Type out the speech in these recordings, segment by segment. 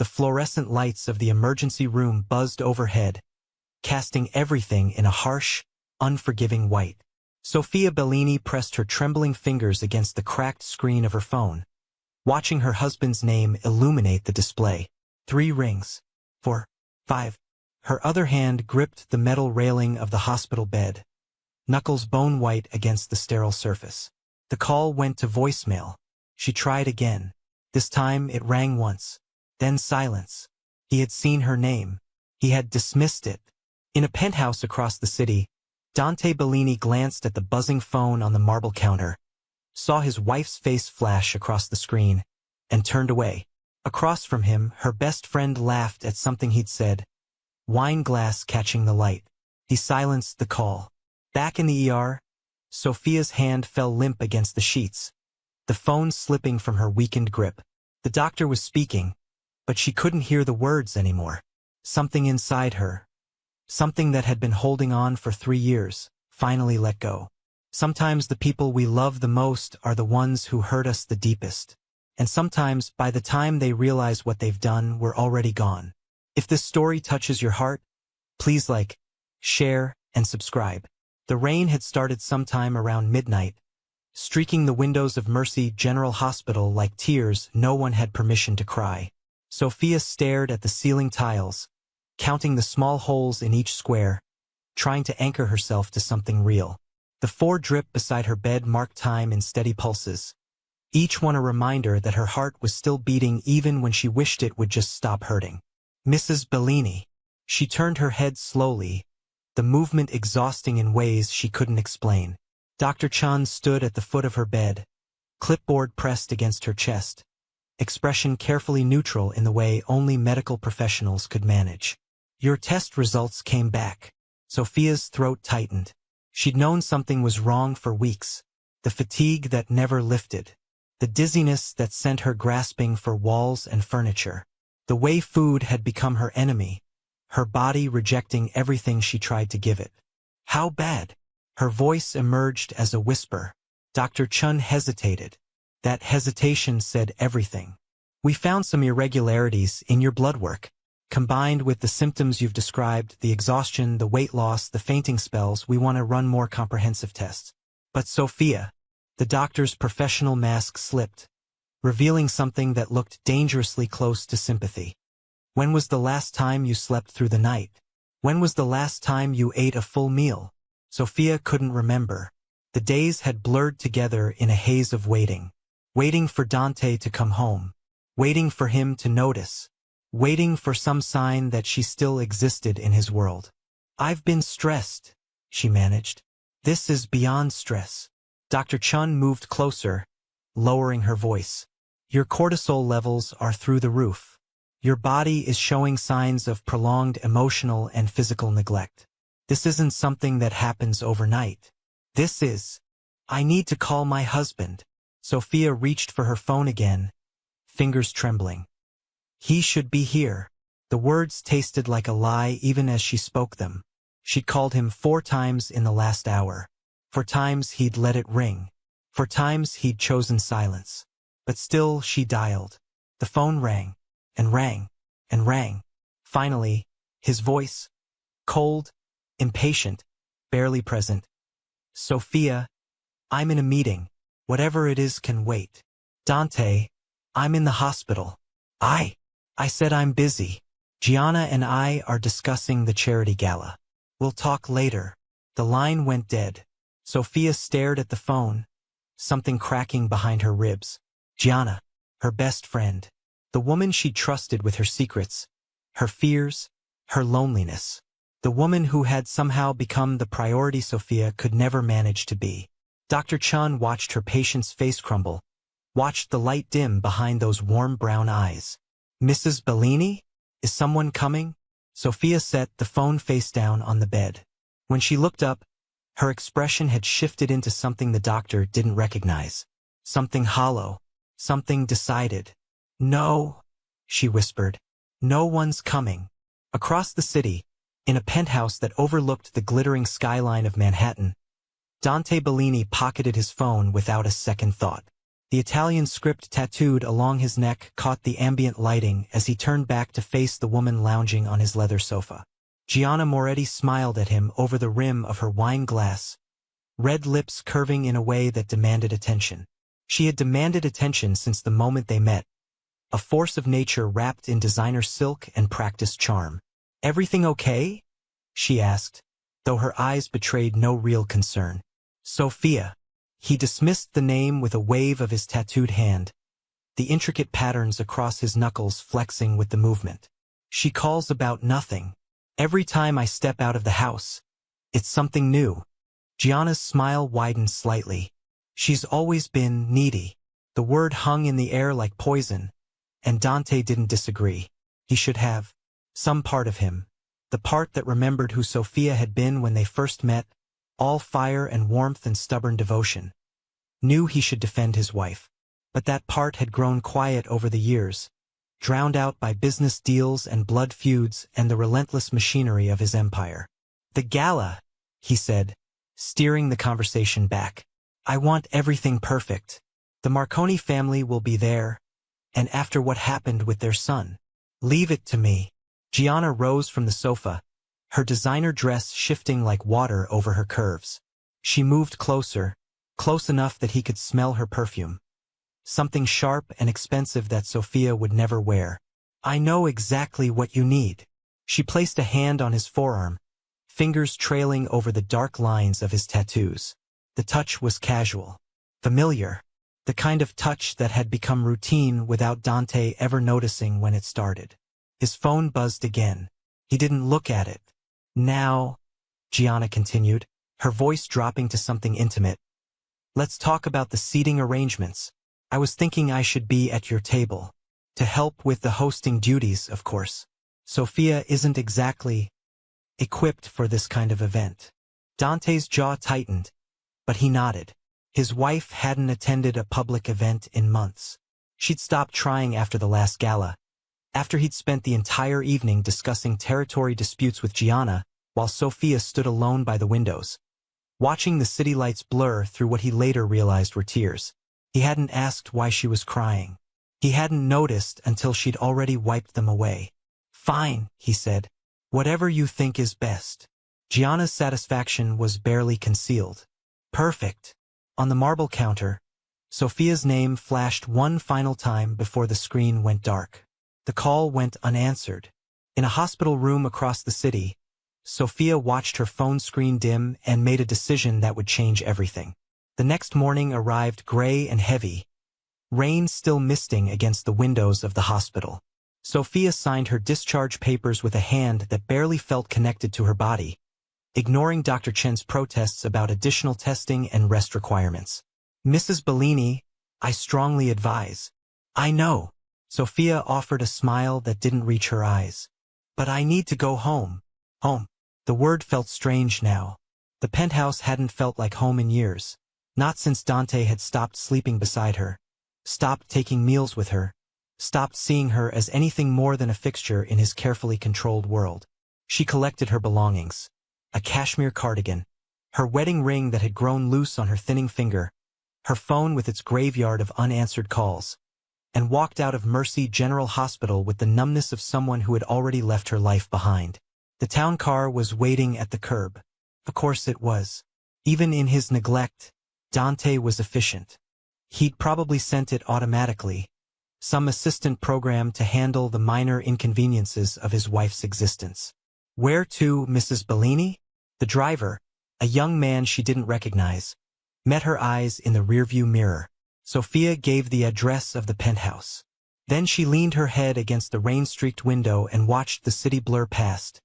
The fluorescent lights of the emergency room buzzed overhead, casting everything in a harsh, unforgiving white. Sofia Bellini pressed her trembling fingers against the cracked screen of her phone, watching her husband's name illuminate the display. 3 rings. 4. 5. Her other hand gripped the metal railing of the hospital bed, knuckles bone-white against the sterile surface. The call went to voicemail. She tried again. This time it rang once. Then silence. He had seen her name. He had dismissed it. In a penthouse across the city, Dante Bellini glanced at the buzzing phone on the marble counter, saw his wife's face flash across the screen, and turned away. Across from him, her best friend laughed at something he'd said, wine glass catching the light. He silenced the call. Back in the ER, Sofia's hand fell limp against the sheets, the phone slipping from her weakened grip. The doctor was speaking, but she couldn't hear the words anymore. Something inside her, something that had been holding on for 3 years, finally let go. Sometimes the people we love the most are the ones who hurt us the deepest. And sometimes, by the time they realize what they've done, we're already gone. If this story touches your heart, please like, share, and subscribe. The rain had started sometime around midnight, streaking the windows of Mercy General Hospital like tears no one had permission to cry. Sofia stared at the ceiling tiles, counting the small holes in each square, trying to anchor herself to something real. The 4 drip beside her bed marked time in steady pulses, each one a reminder that her heart was still beating even when she wished it would just stop hurting. Mrs. Bellini. She turned her head slowly, the movement exhausting in ways she couldn't explain. Dr. Chun stood at the foot of her bed, clipboard pressed against her chest, expression carefully neutral in the way only medical professionals could manage. Your test results came back. Sofia's throat tightened. She'd known something was wrong for weeks. The fatigue that never lifted. The dizziness that sent her grasping for walls and furniture. The way food had become her enemy, her body rejecting everything she tried to give it. How bad? Her voice emerged as a whisper. Dr. Chun hesitated. That hesitation said everything. We found some irregularities in your blood work. Combined with the symptoms you've described, the exhaustion, the weight loss, the fainting spells, we want to run more comprehensive tests. But Sofia, the doctor's professional mask slipped, revealing something that looked dangerously close to sympathy. When was the last time you slept through the night? When was the last time you ate a full meal? Sofia couldn't remember. The days had blurred together in a haze of waiting. Waiting for Dante to come home. Waiting for him to notice. Waiting for some sign that she still existed in his world. I've been stressed, she managed. This is beyond stress. Dr. Chun moved closer, lowering her voice. Your cortisol levels are through the roof. Your body is showing signs of prolonged emotional and physical neglect. This isn't something that happens overnight. This is... I need to call my husband. Sofia reached for her phone again, fingers trembling. He should be here. The words tasted like a lie even as she spoke them. She'd called him 4 times in the last hour. 4 times he'd let it ring. 4 times he'd chosen silence. But still she dialed. The phone rang, and rang, and rang. Finally, his voice, cold, impatient, barely present. Sofia, I'm in a meeting. Whatever it is can wait. Dante, I'm in the hospital. I said I'm busy. Gianna and I are discussing the charity gala. We'll talk later. The line went dead. Sofia stared at the phone, something cracking behind her ribs. Gianna, her best friend. The woman she'd trusted with her secrets, her fears, her loneliness. The woman who had somehow become the priority Sofia could never manage to be. Dr. Chun watched her patient's face crumble, watched the light dim behind those warm brown eyes. Mrs. Bellini? Is someone coming? Sofia set the phone face down on the bed. When she looked up, her expression had shifted into something the doctor didn't recognize. Something hollow, something decided. No, she whispered. No one's coming. Across the city, in a penthouse that overlooked the glittering skyline of Manhattan, Dante Bellini pocketed his phone without a second thought. The Italian script tattooed along his neck caught the ambient lighting as he turned back to face the woman lounging on his leather sofa. Gianna Moretti smiled at him over the rim of her wine glass, red lips curving in a way that demanded attention. She had demanded attention since the moment they met, a force of nature wrapped in designer silk and practiced charm. "Everything okay?" she asked, though her eyes betrayed no real concern. "Sophia." He dismissed the name with a wave of his tattooed hand, the intricate patterns across his knuckles flexing with the movement. "She calls about nothing. Every time I step out of the house, it's something new." Gianna's smile widened slightly. "She's always been needy." The word hung in the air like poison, and Dante didn't disagree. He should have. Some part of him, the part that remembered who Sophia had been when they first met, all fire and warmth and stubborn devotion, knew he should defend his wife. But that part had grown quiet over the years, drowned out by business deals and blood feuds and the relentless machinery of his empire. "The gala," he said, steering the conversation back. "I want everything perfect. The Marconi family will be there, and after what happened with their son. Leave it to me." Gianna rose from the sofa, her designer dress shifting like water over her curves. She moved closer, close enough that he could smell her perfume. Something sharp and expensive that Sophia would never wear. "I know exactly what you need." She placed a hand on his forearm, fingers trailing over the dark lines of his tattoos. The touch was casual, familiar, the kind of touch that had become routine without Dante ever noticing when it started. His phone buzzed again. He didn't look at it. "Now," Gianna continued, her voice dropping to something intimate, "let's talk about the seating arrangements. I was thinking I should be at your table. To help with the hosting duties, of course. Sophia isn't exactly equipped for this kind of event." Dante's jaw tightened, but he nodded. His wife hadn't attended a public event in months. She'd stopped trying after the last gala, after he'd spent the entire evening discussing territory disputes with Gianna, while Sophia stood alone by the windows, watching the city lights blur through what he later realized were tears. He hadn't asked why she was crying. He hadn't noticed until she'd already wiped them away. "Fine," he said. "Whatever you think is best." Gianna's satisfaction was barely concealed. "Perfect." On the marble counter, Sophia's name flashed one final time before the screen went dark. The call went unanswered. In a hospital room across the city, Sophia watched her phone screen dim and made a decision that would change everything. The next morning arrived gray and heavy, rain still misting against the windows of the hospital. Sophia signed her discharge papers with a hand that barely felt connected to her body, ignoring Dr. Chen's protests about additional testing and rest requirements. "Mrs. Bellini, I strongly advise." "I know." Sophia offered a smile that didn't reach her eyes. "But I need to go home." Home. The word felt strange now. The penthouse hadn't felt like home in years. Not since Dante had stopped sleeping beside her, stopped taking meals with her, stopped seeing her as anything more than a fixture in his carefully controlled world. She collected her belongings. A cashmere cardigan, her wedding ring that had grown loose on her thinning finger, her phone with its graveyard of unanswered calls, and walked out of Mercy General Hospital with the numbness of someone who had already left her life behind. The town car was waiting at the curb. Of course it was. Even in his neglect, Dante was efficient. He'd probably sent it automatically, some assistant program to handle the minor inconveniences of his wife's existence. "Where to, Mrs. Bellini?" The driver, a young man she didn't recognize, met her eyes in the rearview mirror. Sophia gave the address of the penthouse. Then she leaned her head against the rain-streaked window and watched the city blur past,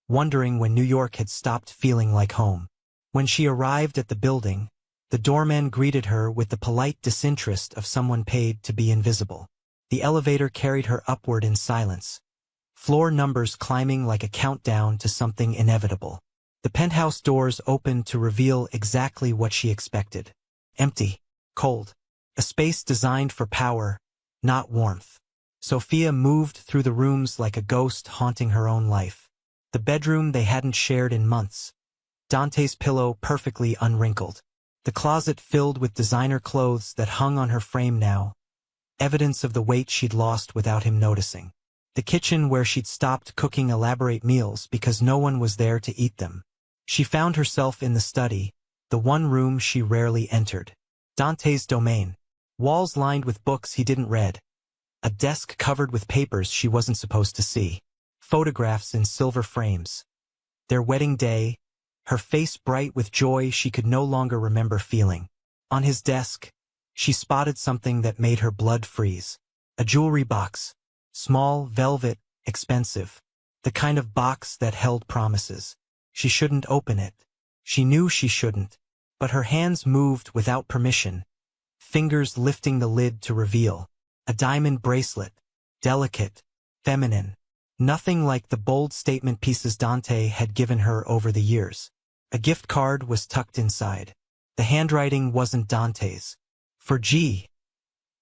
wondering when New York had stopped feeling like home. When she arrived at the building, the doorman greeted her with the polite disinterest of someone paid to be invisible. The elevator carried her upward in silence, floor numbers climbing like a countdown to something inevitable. The penthouse doors opened to reveal exactly what she expected. Empty, cold, a space designed for power, not warmth. Sophia moved through the rooms like a ghost haunting her own life. The bedroom they hadn't shared in months, Dante's pillow perfectly unwrinkled, The closet filled with designer clothes that hung on her frame now, evidence of the weight she'd lost without him noticing. The kitchen where she'd stopped cooking elaborate meals because no one was there to eat them. She found herself in the study, the one room she rarely entered. Dante's domain. Walls lined with books he didn't read. A desk covered with papers she wasn't supposed to see. Photographs in silver frames. Their wedding day, her face bright with joy she could no longer remember feeling. On his desk, she spotted something that made her blood freeze. A jewelry box. Small, velvet, expensive. The kind of box that held promises. She shouldn't open it. She knew she shouldn't. But her hands moved without permission, fingers lifting the lid to reveal. A diamond bracelet. Delicate. Feminine. Nothing like the bold statement pieces Dante had given her over the years. A gift card was tucked inside. The handwriting wasn't Dante's. For G.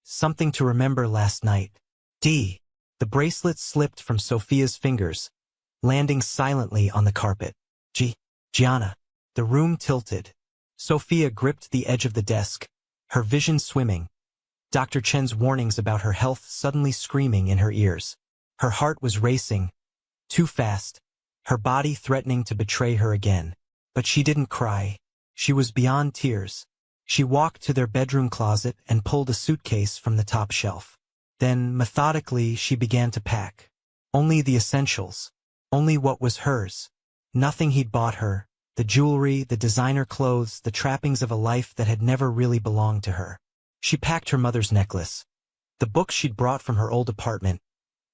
Something to remember last night. D. The bracelet slipped from Sophia's fingers, landing silently on the carpet. Gianna. The room tilted. Sophia gripped the edge of the desk, her vision swimming. Dr. Chen's warnings about her health suddenly screaming in her ears. Her heart was racing, too fast, her body threatening to betray her again. But she didn't cry. She was beyond tears. She walked to their bedroom closet and pulled a suitcase from the top shelf. Then, methodically, she began to pack. Only the essentials. Only what was hers. Nothing he'd bought her. The jewelry, the designer clothes, the trappings of a life that had never really belonged to her. She packed her mother's necklace. The books she'd brought from her old apartment.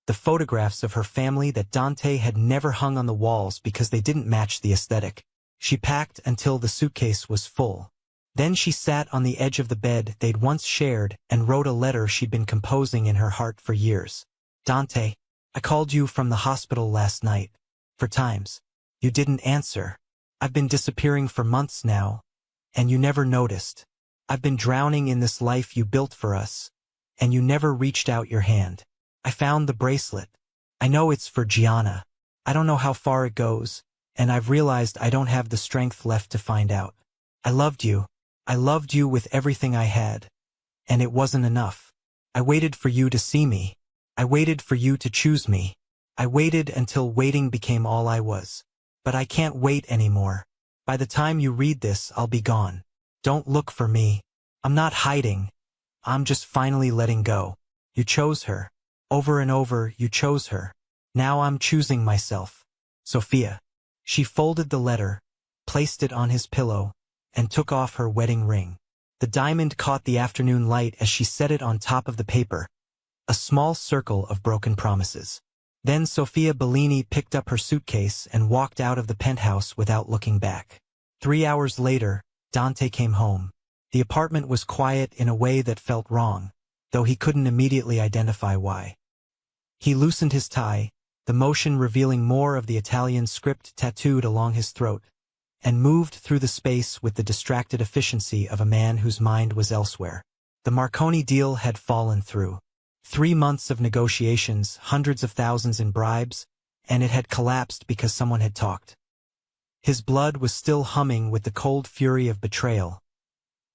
The photographs of her family that Dante had never hung on the walls because they didn't match the aesthetic. She packed until the suitcase was full. Then she sat on the edge of the bed they'd once shared and wrote a letter she'd been composing in her heart for years. Dante, I called you from the hospital last night. For times. You didn't answer. I've been disappearing for months now, and you never noticed. I've been drowning in this life you built for us, and you never reached out your hand. I found the bracelet. I know it's for Gianna. I don't know how far it goes, and I've realized I don't have the strength left to find out. I loved you. I loved you with everything I had. And it wasn't enough. I waited for you to see me. I waited for you to choose me. I waited until waiting became all I was. But I can't wait anymore. By the time you read this, I'll be gone. Don't look for me. I'm not hiding. I'm just finally letting go. You chose her. Over and over, you chose her. Now I'm choosing myself. Sophia. She folded the letter, placed it on his pillow, and took off her wedding ring. The diamond caught the afternoon light as she set it on top of the paper, a small circle of broken promises. Then Sophia Bellini picked up her suitcase and walked out of the penthouse without looking back. 3 hours later, Dante came home. The apartment was quiet in a way that felt wrong, though he couldn't immediately identify why. He loosened his tie, the motion revealing more of the Italian script tattooed along his throat, and moved through the space with the distracted efficiency of a man whose mind was elsewhere. The Marconi deal had fallen through. 3 months of negotiations, hundreds of thousands in bribes, and it had collapsed because someone had talked. His blood was still humming with the cold fury of betrayal,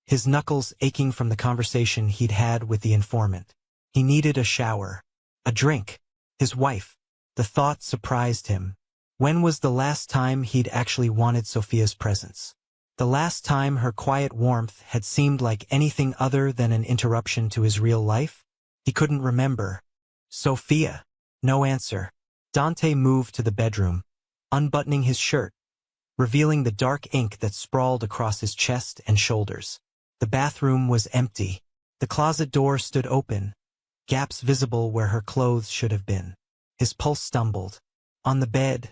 his knuckles aching from the conversation he'd had with the informant. He needed a shower, a drink, his wife. The thought surprised him. When was the last time he'd actually wanted Sophia's presence? The last time her quiet warmth had seemed like anything other than an interruption to his real life? He couldn't remember. Sophia. No answer. Dante moved to the bedroom, unbuttoning his shirt, revealing the dark ink that sprawled across his chest and shoulders. The bathroom was empty. The closet door stood open, gaps visible where her clothes should have been. His pulse stumbled. On the bed,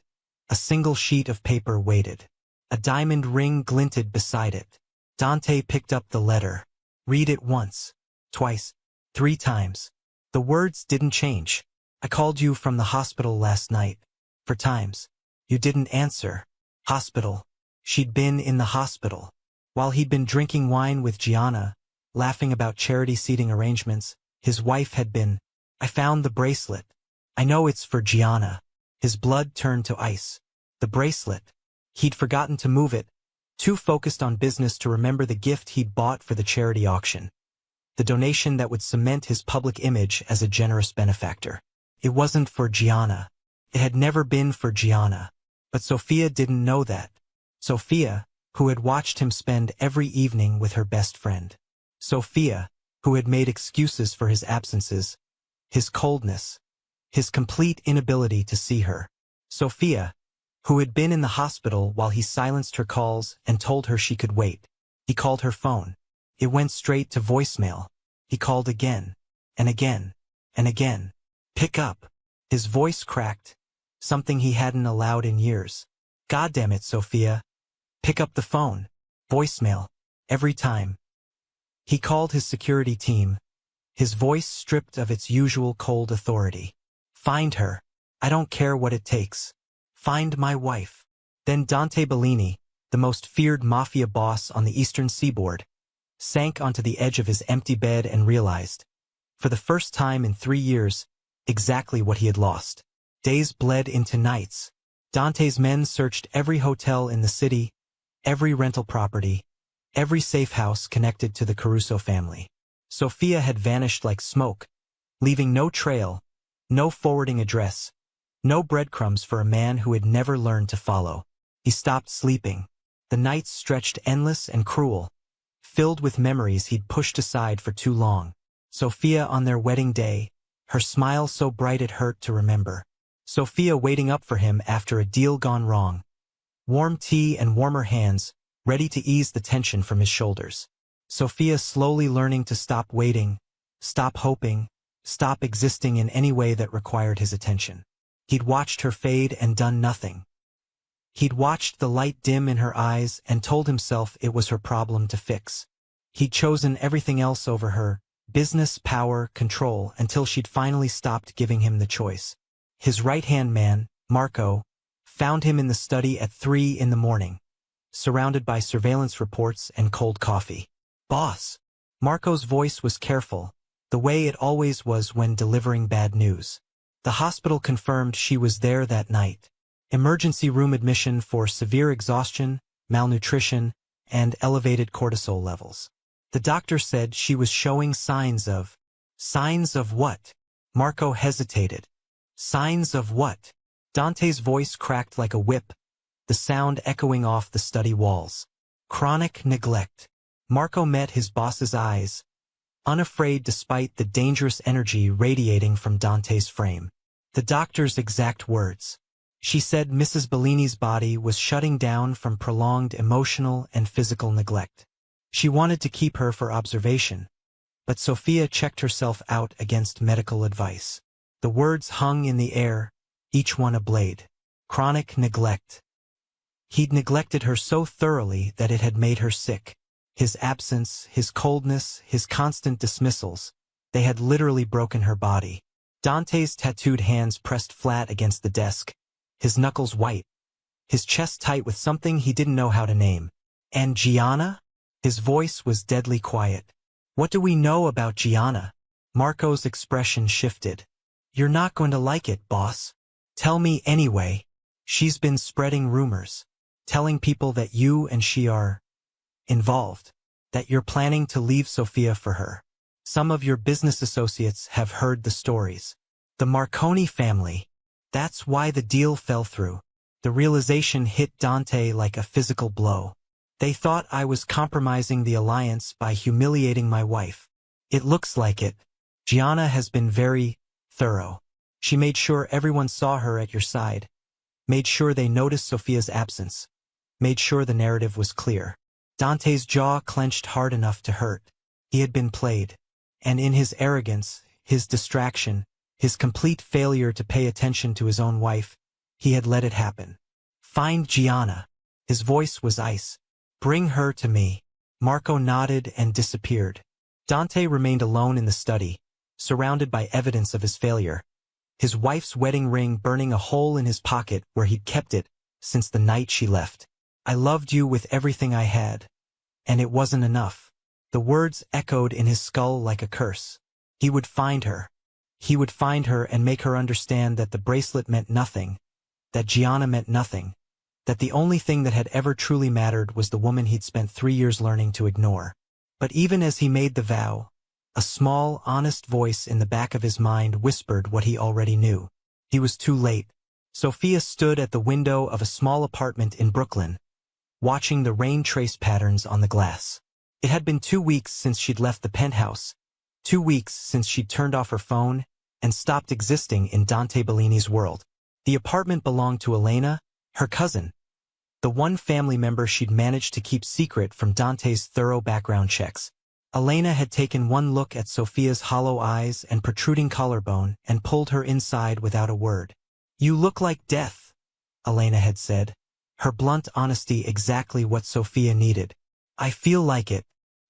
a single sheet of paper waited. A diamond ring glinted beside it. Dante picked up the letter. Read it once, twice, 3 times. The words didn't change. I called you from the hospital last night. For times. You didn't answer. Hospital. She'd been in the hospital. While he'd been drinking wine with Gianna, laughing about charity seating arrangements, his wife had been. I found the bracelet. I know it's for Gianna. His blood turned to ice. The bracelet. He'd forgotten to move it, too focused on business to remember the gift he'd bought for the charity auction. The donation that would cement his public image as a generous benefactor. It wasn't for Gianna. It had never been for Gianna. But Sophia didn't know that. Sophia, who had watched him spend every evening with her best friend. Sophia, who had made excuses for his absences, his coldness, his complete inability to see her. Sophia, who had been in the hospital while he silenced her calls and told her she could wait. He called her phone. It went straight to voicemail. He called again, and again, and again. Pick up. His voice cracked, something he hadn't allowed in years. God damn it, Sophia. Pick up the phone. Voicemail. Every time. He called his security team, his voice stripped of its usual cold authority. Find her. I don't care what it takes. Find my wife. Then Dante Bellini, the most feared mafia boss on the eastern seaboard, sank onto the edge of his empty bed and realized, for the first time in 3 years, exactly what he had lost. Days bled into nights. Dante's men searched every hotel in the city, every rental property, every safe house connected to the Caruso family. Sophia had vanished like smoke, leaving no trail, no forwarding address, no breadcrumbs for a man who had never learned to follow. He stopped sleeping. The nights stretched endless and cruel, filled with memories he'd pushed aside for too long. Sophia on their wedding day, her smile so bright it hurt to remember. Sophia waiting up for him after a deal gone wrong. Warm tea and warmer hands, ready to ease the tension from his shoulders. Sophia slowly learning to stop waiting, stop hoping, stop existing in any way that required his attention. He'd watched her fade and done nothing. He'd watched the light dim in her eyes and told himself it was her problem to fix. He'd chosen everything else over her, business, power, control, until she'd finally stopped giving him the choice. His right-hand man, Marco, found him in the study at 3 in the morning, surrounded by surveillance reports and cold coffee. Boss. Marco's voice was careful, the way it always was when delivering bad news. The hospital confirmed she was there that night. Emergency room admission for severe exhaustion, malnutrition, and elevated cortisol levels. The doctor said she was showing signs of what? Marco hesitated. Signs of what? Dante's voice cracked like a whip, the sound echoing off the study walls. Chronic neglect. Marco met his boss's eyes, unafraid despite the dangerous energy radiating from Dante's frame. The doctor's exact words. She said Mrs. Bellini's body was shutting down from prolonged emotional and physical neglect. She wanted to keep her for observation, but Sophia checked herself out against medical advice. The words hung in the air, each one a blade. Chronic neglect. He'd neglected her so thoroughly that it had made her sick. His absence, his coldness, his constant dismissals, they had literally broken her body. Dante's tattooed hands pressed flat against the desk, his knuckles white, his chest tight with something he didn't know how to name. And Gianna? His voice was deadly quiet. What do we know about Gianna? Marco's expression shifted. You're not going to like it, boss. Tell me anyway. She's been spreading rumors, telling people that you and she are involved, that you're planning to leave Sophia for her. Some of your business associates have heard the stories. The Marconi family. That's why the deal fell through. The realization hit Dante like a physical blow. They thought I was compromising the alliance by humiliating my wife. It looks like it. Gianna has been very thorough. She made sure everyone saw her at your side, made sure they noticed Sophia's absence, made sure the narrative was clear. Dante's jaw clenched hard enough to hurt. He had been played. And in his arrogance, his distraction, his complete failure to pay attention to his own wife, he had let it happen. Find Gianna. His voice was ice. Bring her to me. Marco nodded and disappeared. Dante remained alone in the study, surrounded by evidence of his failure. His wife's wedding ring burning a hole in his pocket where he'd kept it since the night she left. I loved you with everything I had. And it wasn't enough. The words echoed in his skull like a curse. He would find her. He would find her and make her understand that the bracelet meant nothing, that Gianna meant nothing, that the only thing that had ever truly mattered was the woman he'd spent 3 years learning to ignore. But even as he made the vow, a small, honest voice in the back of his mind whispered what he already knew. He was too late. Sophia stood at the window of a small apartment in Brooklyn, watching the rain trace patterns on the glass. It had been 2 weeks since she'd left the penthouse, 2 weeks since she'd turned off her phone and stopped existing in Dante Bellini's world. The apartment belonged to Elena, her cousin, the one family member she'd managed to keep secret from Dante's thorough background checks. Elena had taken one look at Sophia's hollow eyes and protruding collarbone and pulled her inside without a word. "You look like death," Elena had said, her blunt honesty exactly what Sophia needed. "I feel like it.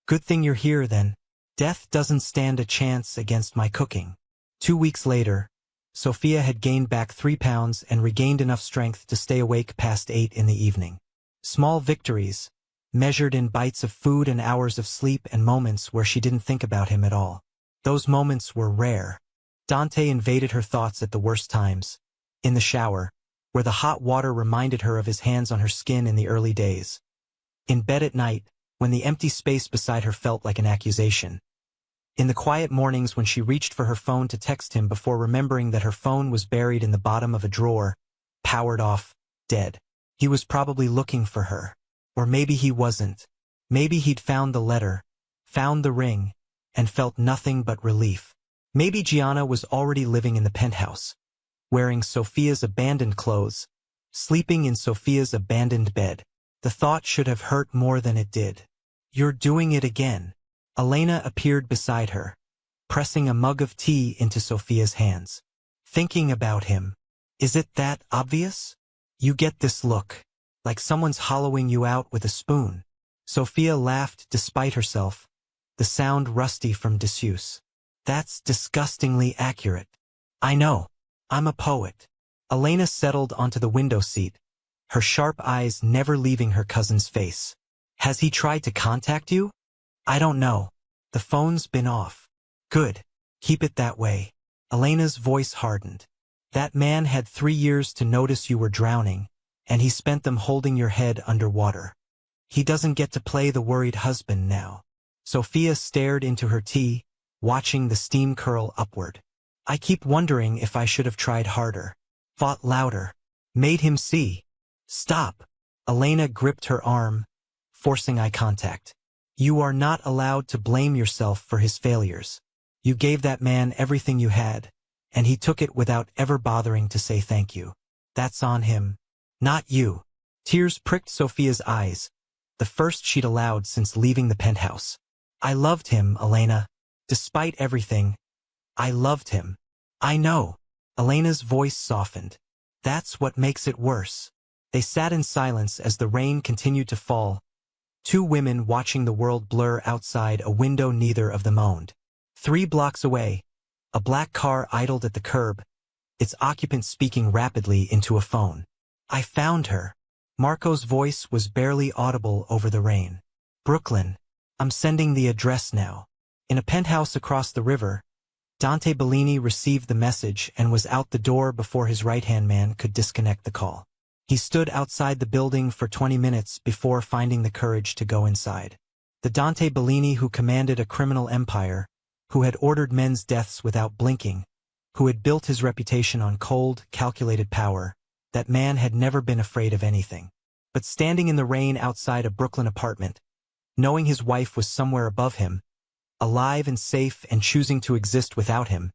Good thing you're here then. Death doesn't stand a chance against my cooking." 2 weeks later, Sophia had gained back 3 pounds and regained enough strength to stay awake past 8 in the evening. Small victories, measured in bites of food and hours of sleep and moments where she didn't think about him at all. Those moments were rare. Dante invaded her thoughts at the worst times. In the shower, where the hot water reminded her of his hands on her skin in the early days. In bed at night, when the empty space beside her felt like an accusation. In the quiet mornings when she reached for her phone to text him before remembering that her phone was buried in the bottom of a drawer, powered off, dead. He was probably looking for her. Or maybe he wasn't. Maybe he'd found the letter, found the ring, and felt nothing but relief. Maybe Gianna was already living in the penthouse, wearing Sophia's abandoned clothes, sleeping in Sophia's abandoned bed. The thought should have hurt more than it did. "You're doing it again." Elena appeared beside her, pressing a mug of tea into Sophia's hands. "Thinking about him. Is it that obvious? You get this look, like someone's hollowing you out with a spoon." Sophia laughed despite herself, the sound rusty from disuse. "That's disgustingly accurate." "I know. I'm a poet." Elena settled onto the window seat, her sharp eyes never leaving her cousin's face. "Has he tried to contact you?" "I don't know. The phone's been off." "Good. Keep it that way." Elena's voice hardened. "That man had 3 years to notice you were drowning, and he spent them holding your head underwater. He doesn't get to play the worried husband now." Sophia stared into her tea, watching the steam curl upward. "I keep wondering if I should have tried harder. Fought louder. Made him see." "Stop." Elena gripped her arm, forcing eye contact. "You are not allowed to blame yourself for his failures. You gave that man everything you had, and he took it without ever bothering to say thank you. That's on him, not you." Tears pricked Sophia's eyes, the first she'd allowed since leaving the penthouse. "I loved him, Elena. Despite everything, I loved him." "I know." Elena's voice softened. "That's what makes it worse." They sat in silence as the rain continued to fall, 2 women watching the world blur outside a window neither of them owned. 3 blocks away, a black car idled at the curb, its occupant speaking rapidly into a phone. "I found her." Marco's voice was barely audible over the rain. "Brooklyn. I'm sending the address now." In a penthouse across the river, Dante Bellini received the message and was out the door before his right-hand man could disconnect the call. He stood outside the building for 20 minutes before finding the courage to go inside. The Dante Bellini who commanded a criminal empire, who had ordered men's deaths without blinking, who had built his reputation on cold, calculated power, that man had never been afraid of anything. But standing in the rain outside a Brooklyn apartment, knowing his wife was somewhere above him, alive and safe and choosing to exist without him,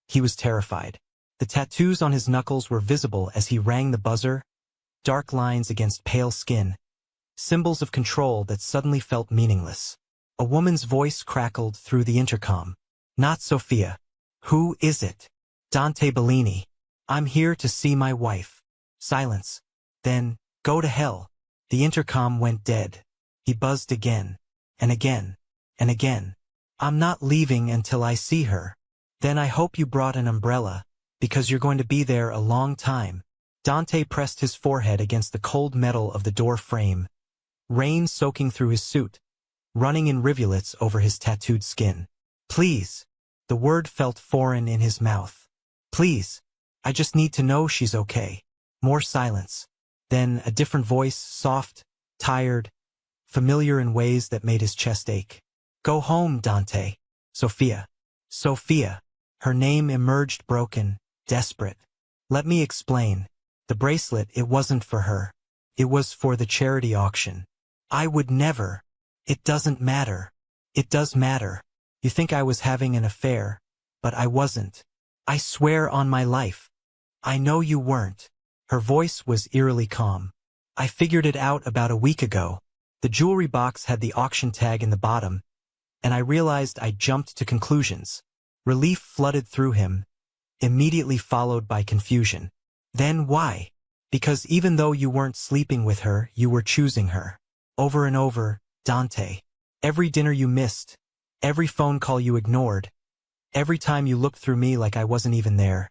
he was terrified. The tattoos on his knuckles were visible as he rang the buzzer, dark lines against pale skin, symbols of control that suddenly felt meaningless. A woman's voice crackled through the intercom. "Not Sophia." "Who is it?" "Dante Bellini. I'm here to see my wife." Silence. Then, "Go to hell." The intercom went dead. He buzzed again, and again, and again. "I'm not leaving until I see her." "Then I hope you brought an umbrella, because you're going to be there a long time." Dante pressed his forehead against the cold metal of the door frame, rain soaking through his suit, running in rivulets over his tattooed skin. "Please." The word felt foreign in his mouth. "Please. I just need to know she's okay." More silence. Then a different voice, soft, tired, familiar in ways that made his chest ache. Go home, Dante. Sophia. Sophia. Her name emerged broken, desperate. Let me explain. The bracelet, it wasn't for her. It was for the charity auction. I would never. It doesn't matter. It does matter. You think I was having an affair, but I wasn't. I swear on my life. I know you weren't. Her voice was eerily calm. I figured it out about a week ago. The jewelry box had the auction tag in the bottom, and I realized I jumped to conclusions. Relief flooded through him, immediately followed by confusion. Then why? Because even though you weren't sleeping with her, you were choosing her. Over and over, Dante. Every dinner you missed, every phone call you ignored, every time you looked through me like I wasn't even there.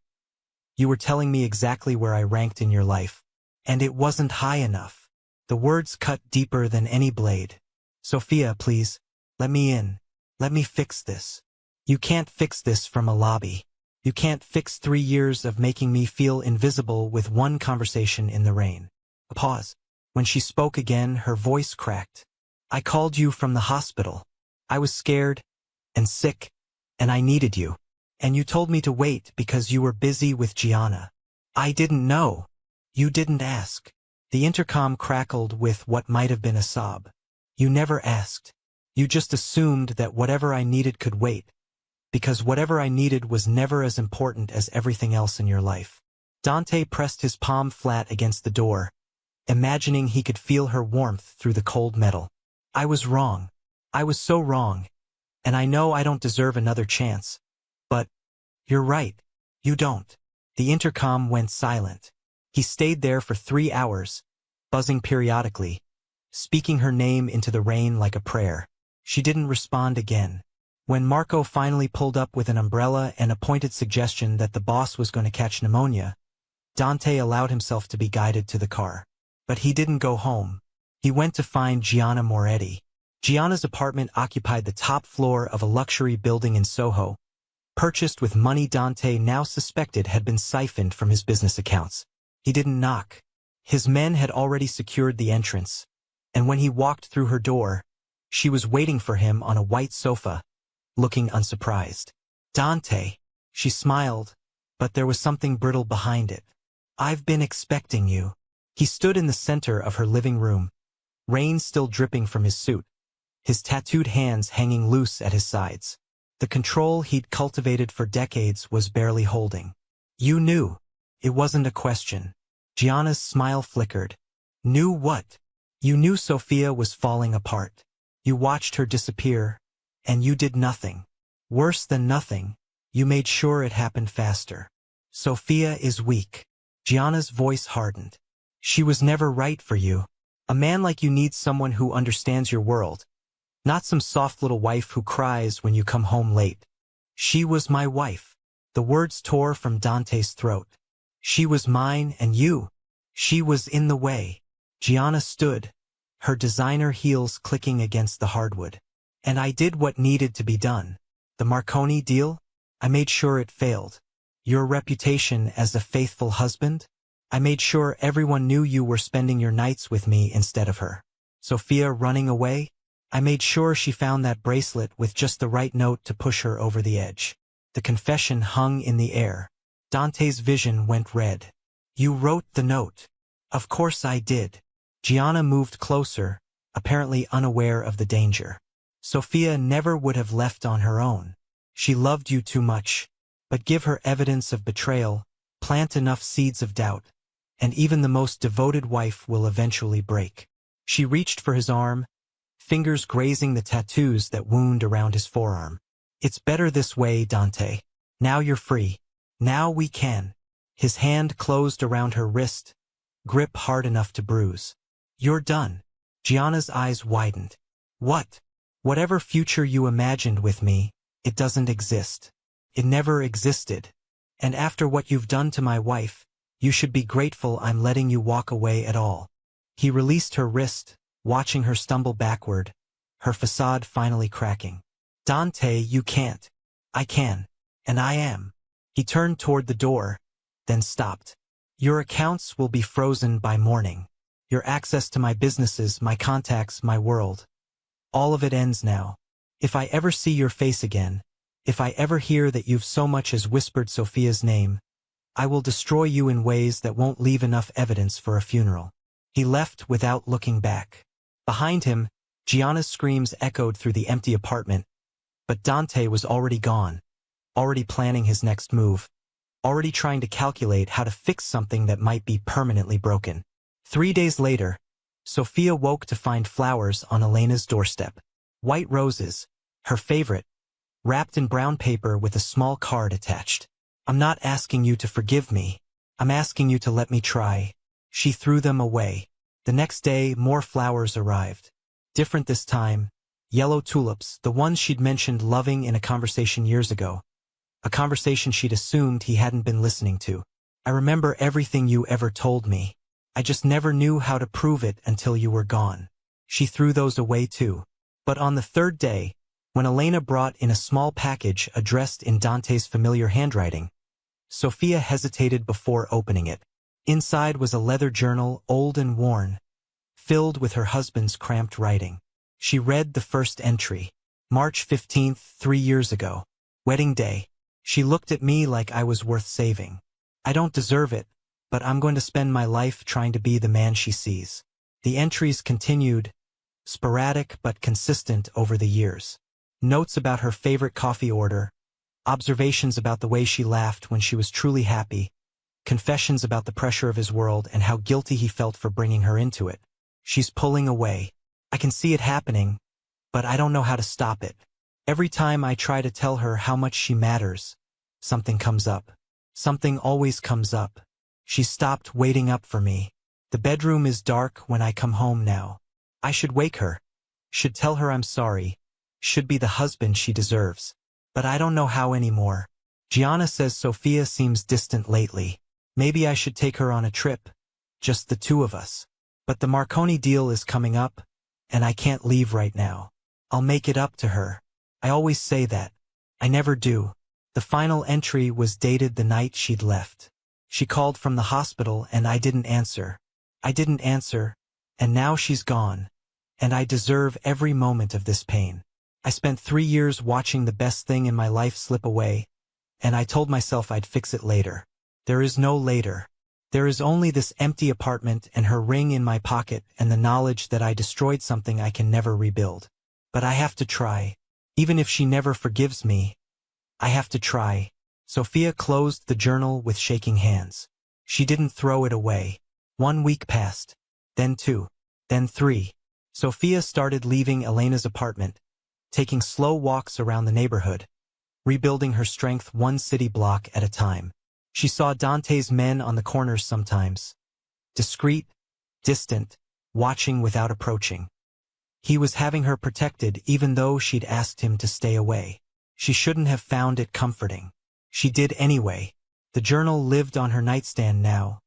You were telling me exactly where I ranked in your life. And it wasn't high enough. The words cut deeper than any blade. Sophia, please, let me in. Let me fix this. You can't fix this from a lobby. You can't fix 3 years of making me feel invisible with one conversation in the rain. A pause. When she spoke again, her voice cracked. I called you from the hospital. I was scared and sick, and I needed you. And you told me to wait because you were busy with Gianna. I didn't know. You didn't ask. The intercom crackled with what might have been a sob. You never asked. You just assumed that whatever I needed could wait, because whatever I needed was never as important as everything else in your life. Dante pressed his palm flat against the door, imagining he could feel her warmth through the cold metal. I was wrong. I was so wrong. And I know I don't deserve another chance. But you're right. You don't. The intercom went silent. He stayed there for 3 hours, buzzing periodically, speaking her name into the rain like a prayer. She didn't respond again. When Marco finally pulled up with an umbrella and a pointed suggestion that the boss was going to catch pneumonia, Dante allowed himself to be guided to the car. But he didn't go home. He went to find Gianna Moretti. Gianna's apartment occupied the top floor of a luxury building in Soho, purchased with money Dante now suspected had been siphoned from his business accounts. He didn't knock. His men had already secured the entrance, and when he walked through her door, she was waiting for him on a white sofa, looking unsurprised. Dante, she smiled, but there was something brittle behind it. I've been expecting you. He stood in the center of her living room, rain still dripping from his suit, his tattooed hands hanging loose at his sides. The control he'd cultivated for decades was barely holding. You knew. It wasn't a question. Gianna's smile flickered. Knew what? You knew Sophia was falling apart. You watched her disappear, and you did nothing. Worse than nothing, you made sure it happened faster. Sophia is weak. Gianna's voice hardened. She was never right for you. A man like you needs someone who understands your world, not some soft little wife who cries when you come home late. She was my wife. The words tore from Dante's throat. She was mine and you. She was in the way. Gianna stood, her designer heels clicking against the hardwood. And I did what needed to be done. The Marconi deal? I made sure it failed. Your reputation as a faithful husband? I made sure everyone knew you were spending your nights with me instead of her. Sophia running away? I made sure she found that bracelet with just the right note to push her over the edge. The confession hung in the air. Dante's vision went red. You wrote the note. Of course I did. Gianna moved closer, apparently unaware of the danger. Sophia never would have left on her own. She loved you too much. But give her evidence of betrayal, plant enough seeds of doubt, and even the most devoted wife will eventually break. She reached for his arm, fingers grazing the tattoos that wound around his forearm. It's better this way, Dante. Now you're free. Now we can. His hand closed around her wrist, grip hard enough to bruise. You're done. Gianna's eyes widened. What? Whatever future you imagined with me, it doesn't exist. It never existed. And after what you've done to my wife, you should be grateful I'm letting you walk away at all. He released her wrist, watching her stumble backward, her facade finally cracking. Dante, you can't. I can. And I am. He turned toward the door, then stopped. Your accounts will be frozen by morning. Your access to my businesses, my contacts, my world. All of it ends now. If I ever see your face again, if I ever hear that you've so much as whispered Sophia's name, I will destroy you in ways that won't leave enough evidence for a funeral." He left without looking back. Behind him, Gianna's screams echoed through the empty apartment, but Dante was already gone, already planning his next move, already trying to calculate how to fix something that might be permanently broken. 3 days later, Sophia woke to find flowers on Elena's doorstep. White roses, her favorite, wrapped in brown paper with a small card attached. "I'm not asking you to forgive me. I'm asking you to let me try." She threw them away. The next day, more flowers arrived. Different this time, yellow tulips, the ones she'd mentioned loving in a conversation years ago. A conversation she'd assumed he hadn't been listening to. "I remember everything you ever told me. I just never knew how to prove it until you were gone." She threw those away too. But on the third day, when Elena brought in a small package addressed in Dante's familiar handwriting, Sophia hesitated before opening it. Inside was a leather journal, old and worn, filled with her husband's cramped writing. She read the first entry. "March 15th, 3 years ago. Wedding day. She looked at me like I was worth saving. I don't deserve it, but I'm going to spend my life trying to be the man she sees." The entries continued, sporadic but consistent over the years. Notes about her favorite coffee order, observations about the way she laughed when she was truly happy, confessions about the pressure of his world and how guilty he felt for bringing her into it. "She's pulling away. I can see it happening, but I don't know how to stop it. Every time I try to tell her how much she matters, something comes up. Something always comes up. She stopped waiting up for me. The bedroom is dark when I come home now. I should wake her, should tell her I'm sorry, should be the husband she deserves. But I don't know how anymore. Gianna says Sophia seems distant lately. Maybe I should take her on a trip, just the two of us. But the Marconi deal is coming up, and I can't leave right now. I'll make it up to her. I always say that. I never do." The final entry was dated the night she'd left. "She called from the hospital and I didn't answer. I didn't answer, and now she's gone, and I deserve every moment of this pain. I spent 3 years watching the best thing in my life slip away, and I told myself I'd fix it later. There is no later. There is only this empty apartment and her ring in my pocket and the knowledge that I destroyed something I can never rebuild. But I have to try. Even if she never forgives me, I have to try." Sophia closed the journal with shaking hands. She didn't throw it away. 1 week passed. Then 2. Then 3. Sophia started leaving Elena's apartment, taking slow walks around the neighborhood, rebuilding her strength one city block at a time. She saw Dante's men on the corners sometimes, discreet, distant, watching without approaching. He was having her protected even though she'd asked him to stay away. She shouldn't have found it comforting. She did anyway. The journal lived on her nightstand now,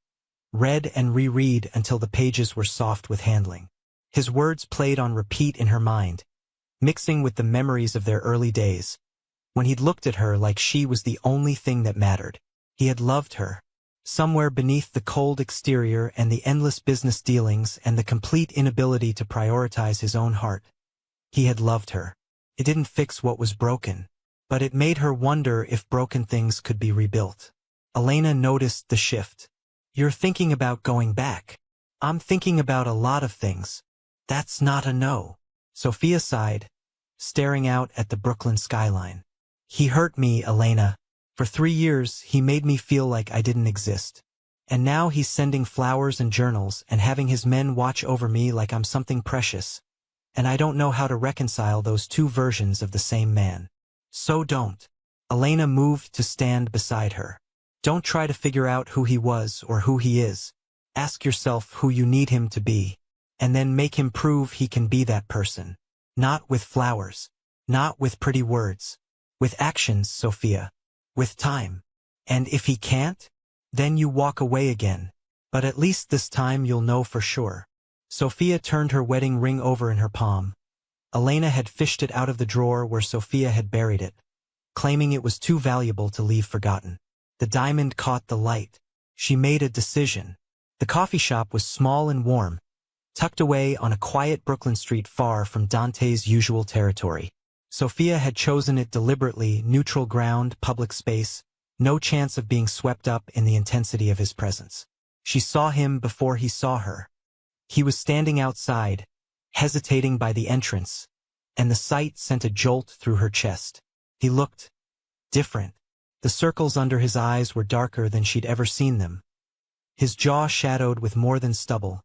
read and reread until the pages were soft with handling. His words played on repeat in her mind, mixing with the memories of their early days, when he'd looked at her like she was the only thing that mattered. He had loved her. Somewhere beneath the cold exterior and the endless business dealings and the complete inability to prioritize his own heart, he had loved her. It didn't fix what was broken, but it made her wonder if broken things could be rebuilt. Elena noticed the shift. "You're thinking about going back." "I'm thinking about a lot of things." "That's not a no." Sophia sighed, staring out at the Brooklyn skyline. "He hurt me, Elena. For 3 years, he made me feel like I didn't exist. And now he's sending flowers and journals and having his men watch over me like I'm something precious. And I don't know how to reconcile those two versions of the same man." "So don't." Elena moved to stand beside her. "Don't try to figure out who he was or who he is. Ask yourself who you need him to be, and then make him prove he can be that person. Not with flowers. Not with pretty words. With actions, Sophia. With time. And if he can't, then you walk away again. But at least this time you'll know for sure." Sophia turned her wedding ring over in her palm. Elena had fished it out of the drawer where Sophia had buried it, claiming it was too valuable to leave forgotten. The diamond caught the light. She made a decision. The coffee shop was small and warm, tucked away on a quiet Brooklyn street far from Dante's usual territory. Sophia had chosen it deliberately, neutral ground, public space, no chance of being swept up in the intensity of his presence. She saw him before he saw her. He was standing outside, hesitating by the entrance, and the sight sent a jolt through her chest. He looked different. The circles under his eyes were darker than she'd ever seen them. His jaw shadowed with more than stubble,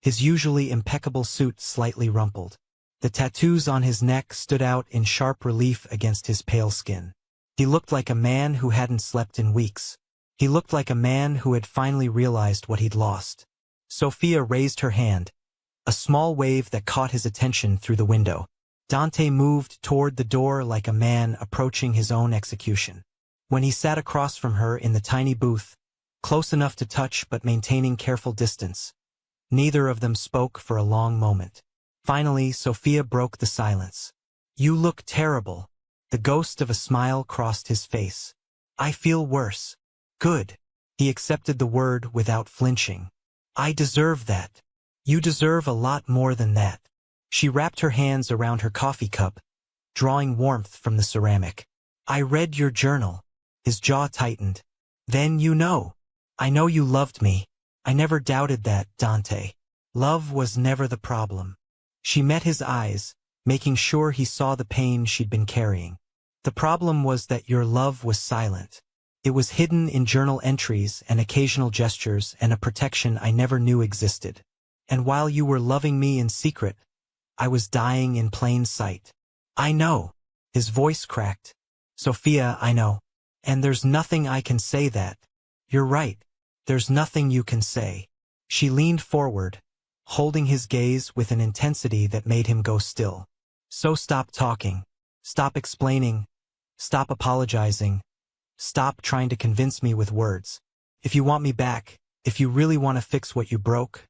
his usually impeccable suit slightly rumpled. The tattoos on his neck stood out in sharp relief against his pale skin. He looked like a man who hadn't slept in weeks. He looked like a man who had finally realized what he'd lost. Sophia raised her hand, a small wave that caught his attention through the window. Dante moved toward the door like a man approaching his own execution. When he sat across from her in the tiny booth, close enough to touch but maintaining careful distance, neither of them spoke for a long moment. Finally, Sophia broke the silence. "You look terrible." The ghost of a smile crossed his face. "I feel worse." "Good." He accepted the word without flinching. "I deserve that." "You deserve a lot more than that." She wrapped her hands around her coffee cup, drawing warmth from the ceramic. "I read your journal." His jaw tightened. "Then you know. I know you loved me. I never doubted that, Dante. Love was never the problem." She met his eyes, making sure he saw the pain she'd been carrying. "The problem was that your love was silent. It was hidden in journal entries and occasional gestures and a protection I never knew existed. And while you were loving me in secret, I was dying in plain sight." "I know." His voice cracked. "Sophia, I know. And there's nothing I can say that." "You're right. There's nothing you can say." She leaned forward, holding his gaze with an intensity that made him go still. "So stop talking. Stop explaining. Stop apologizing. Stop trying to convince me with words. If you want me back, if you really want to fix what you broke,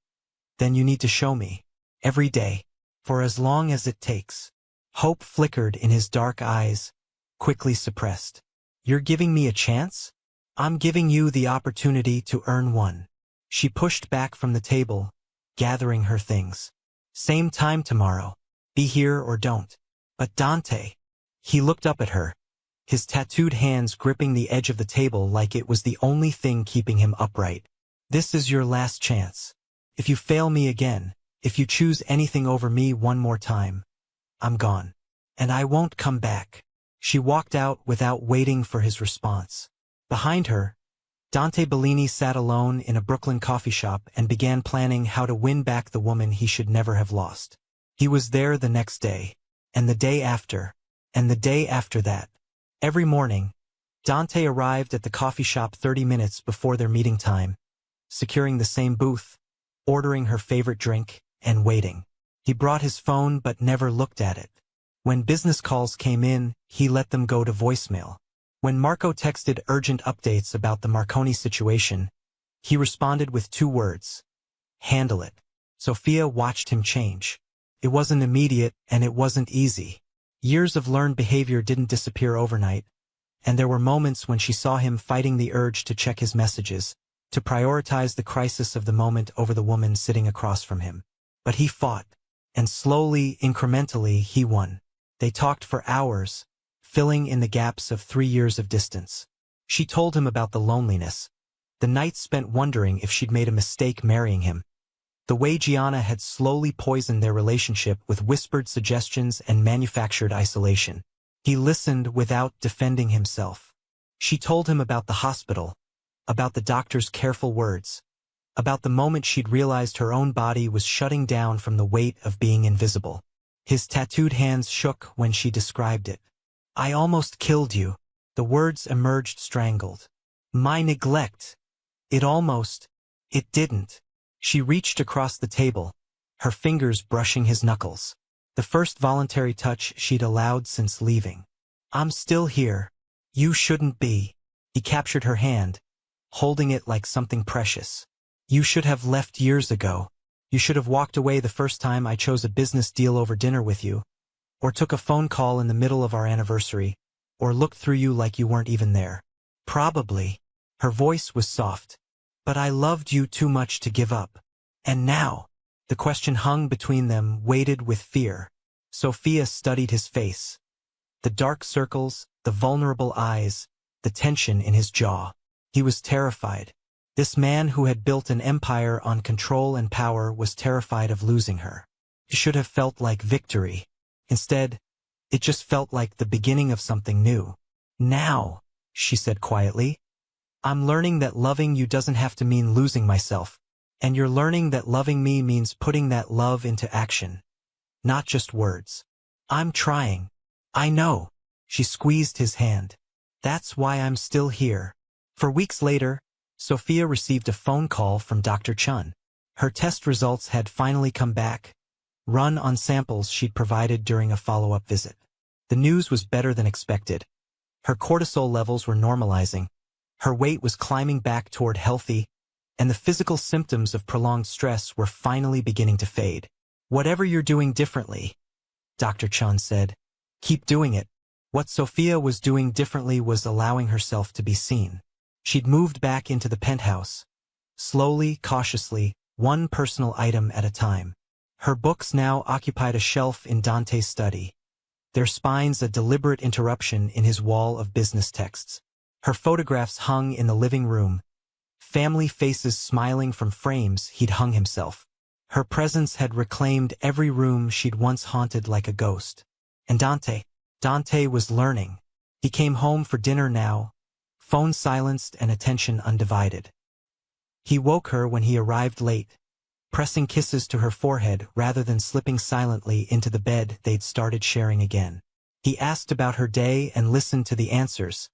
then you need to show me. Every day. For as long as it takes." Hope flickered in his dark eyes, quickly suppressed. "You're giving me a chance? I'm giving you the opportunity to earn one." She pushed back from the table, gathering her things. "Same time tomorrow. Be here or don't." "But Dante." He looked up at her, his tattooed hands gripping the edge of the table like it was the only thing keeping him upright. "This is your last chance. If you fail me again, if you choose anything over me one more time, I'm gone. And I won't come back." She walked out without waiting for his response. Behind her, Dante Bellini sat alone in a Brooklyn coffee shop and began planning how to win back the woman he should never have lost. He was there the next day, and the day after, and the day after that. Every morning, Dante arrived at the coffee shop 30 minutes before their meeting time, securing the same booth, ordering her favorite drink, and waiting. He brought his phone but never looked at it. When business calls came in, he let them go to voicemail. When Marco texted urgent updates about the Marconi situation, he responded with 2 words: "Handle it." Sophia watched him change. It wasn't immediate and it wasn't easy. Years of learned behavior didn't disappear overnight, and there were moments when she saw him fighting the urge to check his messages, to prioritize the crisis of the moment over the woman sitting across from him. But he fought, and slowly, incrementally, he won. They talked for hours, filling in the gaps of 3 years of distance. She told him about the loneliness, the nights spent wondering if she'd made a mistake marrying him, the way Gianna had slowly poisoned their relationship with whispered suggestions and manufactured isolation. He listened without defending himself. She told him about the hospital, about the doctor's careful words, about the moment she'd realized her own body was shutting down from the weight of being invisible. His tattooed hands shook when she described it. "I almost killed you." The words emerged strangled. "My neglect. It didn't." She reached across the table, her fingers brushing his knuckles. The first voluntary touch she'd allowed since leaving. "I'm still here. You shouldn't be." He captured her hand, holding it like something precious. "You should have left years ago. You should have walked away the first time I chose a business deal over dinner with you, or took a phone call in the middle of our anniversary, or looked through you like you weren't even there." "Probably." Her voice was soft. "But I loved you too much to give up. And now." The question hung between them, weighted with fear. Sophia studied his face. The dark circles, the vulnerable eyes, the tension in his jaw. He was terrified. This man who had built an empire on control and power was terrified of losing her. It should have felt like victory. Instead, it just felt like the beginning of something new. Now, she said quietly, I'm learning that loving you doesn't have to mean losing myself. And you're learning that loving me means putting that love into action. Not just words. I'm trying. I know. She squeezed his hand. That's why I'm still here. For weeks later, Sophia received a phone call from Dr. Chun. Her test results had finally come back, run on samples she'd provided during a follow-up visit. The news was better than expected. Her cortisol levels were normalizing. Her weight was climbing back toward healthy, and the physical symptoms of prolonged stress were finally beginning to fade. Whatever you're doing differently, Dr. Chun said, keep doing it. What Sophia was doing differently was allowing herself to be seen. She'd moved back into the penthouse. Slowly, cautiously, one personal item at a time. Her books now occupied a shelf in Dante's study, their spines a deliberate interruption in his wall of business texts. Her photographs hung in the living room, family faces smiling from frames he'd hung himself. Her presence had reclaimed every room she'd once haunted like a ghost. And Dante was learning. He came home for dinner now, phone silenced and attention undivided. He woke her when he arrived late, pressing kisses to her forehead rather than slipping silently into the bed they'd started sharing again. He asked about her day and listened to the answers,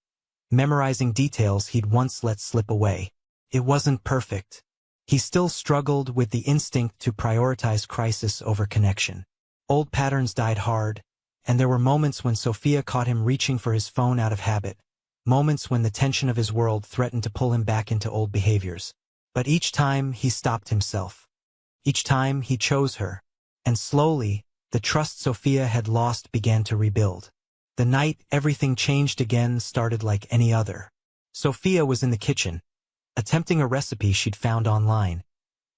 memorizing details he'd once let slip away. It wasn't perfect. He still struggled with the instinct to prioritize crisis over connection. Old patterns died hard, and there were moments when Sophia caught him reaching for his phone out of habit, moments when the tension of his world threatened to pull him back into old behaviors. But each time he stopped himself. Each time he chose her. And slowly, the trust Sophia had lost began to rebuild. The night everything changed again started like any other. Sophia was in the kitchen, attempting a recipe she'd found online,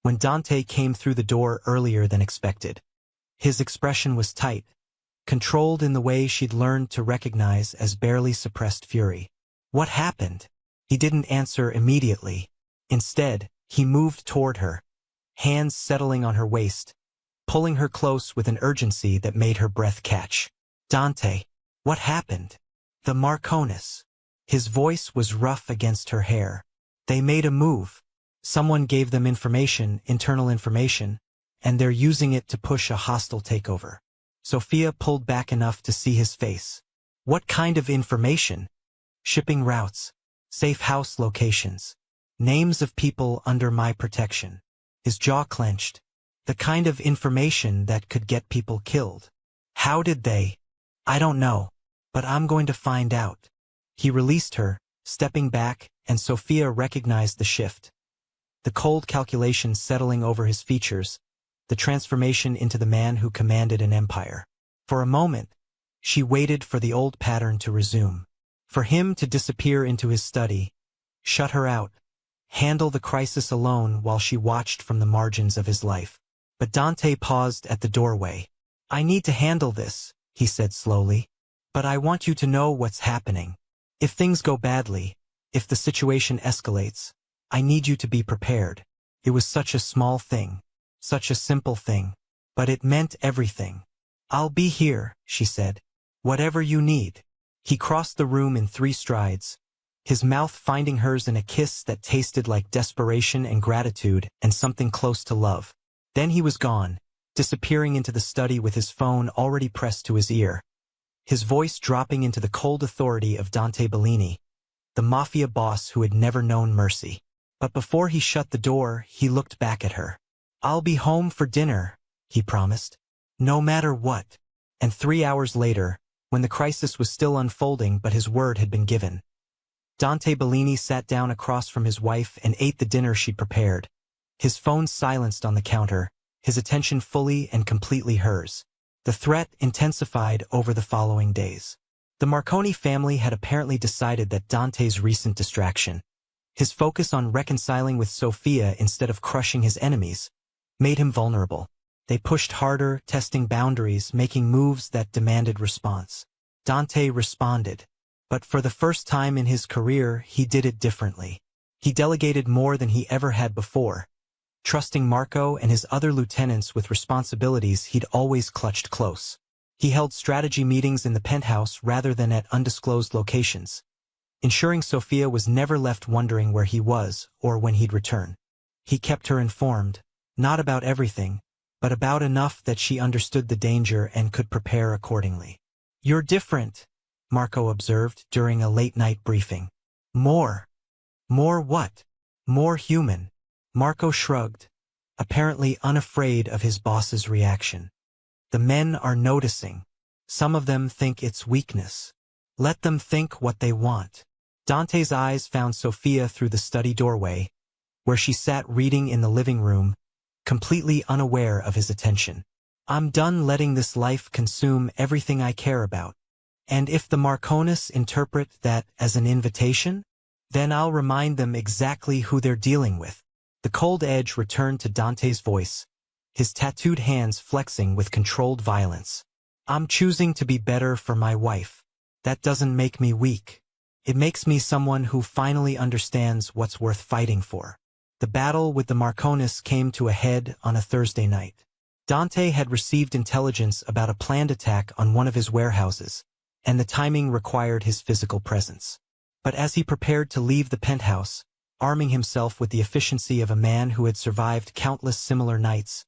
when Dante came through the door earlier than expected. His expression was tight, controlled in the way she'd learned to recognize as barely suppressed fury. What happened? He didn't answer immediately. Instead, he moved toward her, hands settling on her waist, pulling her close with an urgency that made her breath catch. Dante, what happened? The Marconis. His voice was rough against her hair. They made a move. Someone gave them information, internal information, and they're using it to push a hostile takeover. Sophia pulled back enough to see his face. What kind of information? Shipping routes, safe house locations, names of people under my protection. His jaw clenched. The kind of information that could get people killed. How did they? I don't know, but I'm going to find out. He released her, stepping back, and Sophia recognized the shift. The cold calculation settling over his features, the transformation into the man who commanded an empire. For a moment, she waited for the old pattern to resume. For him to disappear into his study, shut her out, handle the crisis alone while she watched from the margins of his life. But Dante paused at the doorway. I need to handle this, he said slowly. But I want you to know what's happening. If things go badly, if the situation escalates, I need you to be prepared. It was such a small thing, such a simple thing, but it meant everything. I'll be here, she said. Whatever you need. He crossed the room in 3 strides, his mouth finding hers in a kiss that tasted like desperation and gratitude and something close to love. Then he was gone, disappearing into the study with his phone already pressed to his ear, his voice dropping into the cold authority of Dante Bellini, the Mafia boss who had never known mercy. But before he shut the door, he looked back at her. I'll be home for dinner, he promised. No matter what. And 3 hours later, when the crisis was still unfolding but his word had been given, Dante Bellini sat down across from his wife and ate the dinner she'd prepared, his phone silenced on the counter, his attention fully and completely hers. The threat intensified over the following days. The Marconi family had apparently decided that Dante's recent distraction, his focus on reconciling with Sophia instead of crushing his enemies, made him vulnerable. They pushed harder, testing boundaries, making moves that demanded response. Dante responded. But for the first time in his career, he did it differently. He delegated more than he ever had before, trusting Marco and his other lieutenants with responsibilities he'd always clutched close. He held strategy meetings in the penthouse rather than at undisclosed locations, ensuring Sofia was never left wondering where he was or when he'd return. He kept her informed, not about everything, but about enough that she understood the danger and could prepare accordingly. "You're different," Marco observed during a late-night briefing. More what? More human." Marco shrugged, apparently unafraid of his boss's reaction. "The men are noticing. Some of them think it's weakness. Let them think what they want." Dante's eyes found Sofia through the study doorway, where she sat reading in the living room, completely unaware of his attention. "I'm done letting this life consume everything I care about. And if the Marconis interpret that as an invitation, then I'll remind them exactly who they're dealing with." The cold edge returned to Dante's voice, his tattooed hands flexing with controlled violence. "I'm choosing to be better for my wife. That doesn't make me weak. It makes me someone who finally understands what's worth fighting for." The battle with the Marconis came to a head on a Thursday night. Dante had received intelligence about a planned attack on one of his warehouses, and the timing required his physical presence. But as he prepared to leave the penthouse, arming himself with the efficiency of a man who had survived countless similar nights,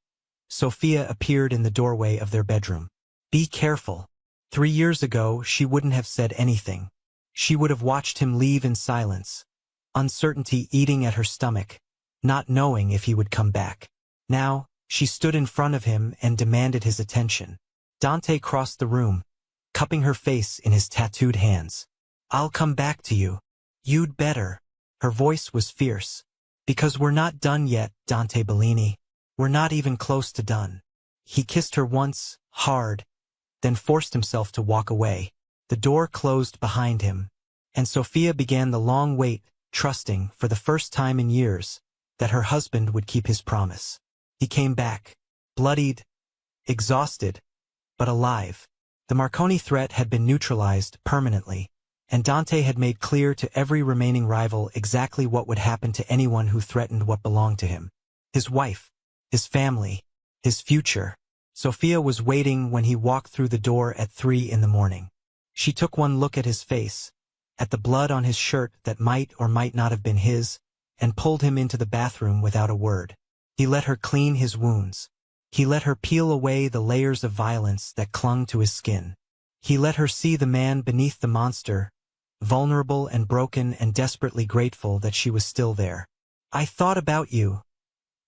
Sofia appeared in the doorway of their bedroom. "Be careful." 3 years ago, she wouldn't have said anything. She would have watched him leave in silence, uncertainty eating at her stomach, not knowing if he would come back. Now, she stood in front of him and demanded his attention. Dante crossed the room, cupping her face in his tattooed hands. "I'll come back to you. You'd better." Her voice was fierce. "Because we're not done yet, Dante Bellini. We're not even close to done." He kissed her once, hard, then forced himself to walk away. The door closed behind him, and Sofia began the long wait, trusting, for the first time in years, that her husband would keep his promise. He came back, bloodied, exhausted, but alive. The Marconi threat had been neutralized permanently, and Dante had made clear to every remaining rival exactly what would happen to anyone who threatened what belonged to him. His wife, his family, his future. Sofia was waiting when he walked through the door at 3 in the morning. She took one look at his face, at the blood on his shirt that might or might not have been his, and pulled him into the bathroom without a word. He let her clean his wounds. He let her peel away the layers of violence that clung to his skin. He let her see the man beneath the monster, vulnerable and broken and desperately grateful that she was still there. "I thought about you,"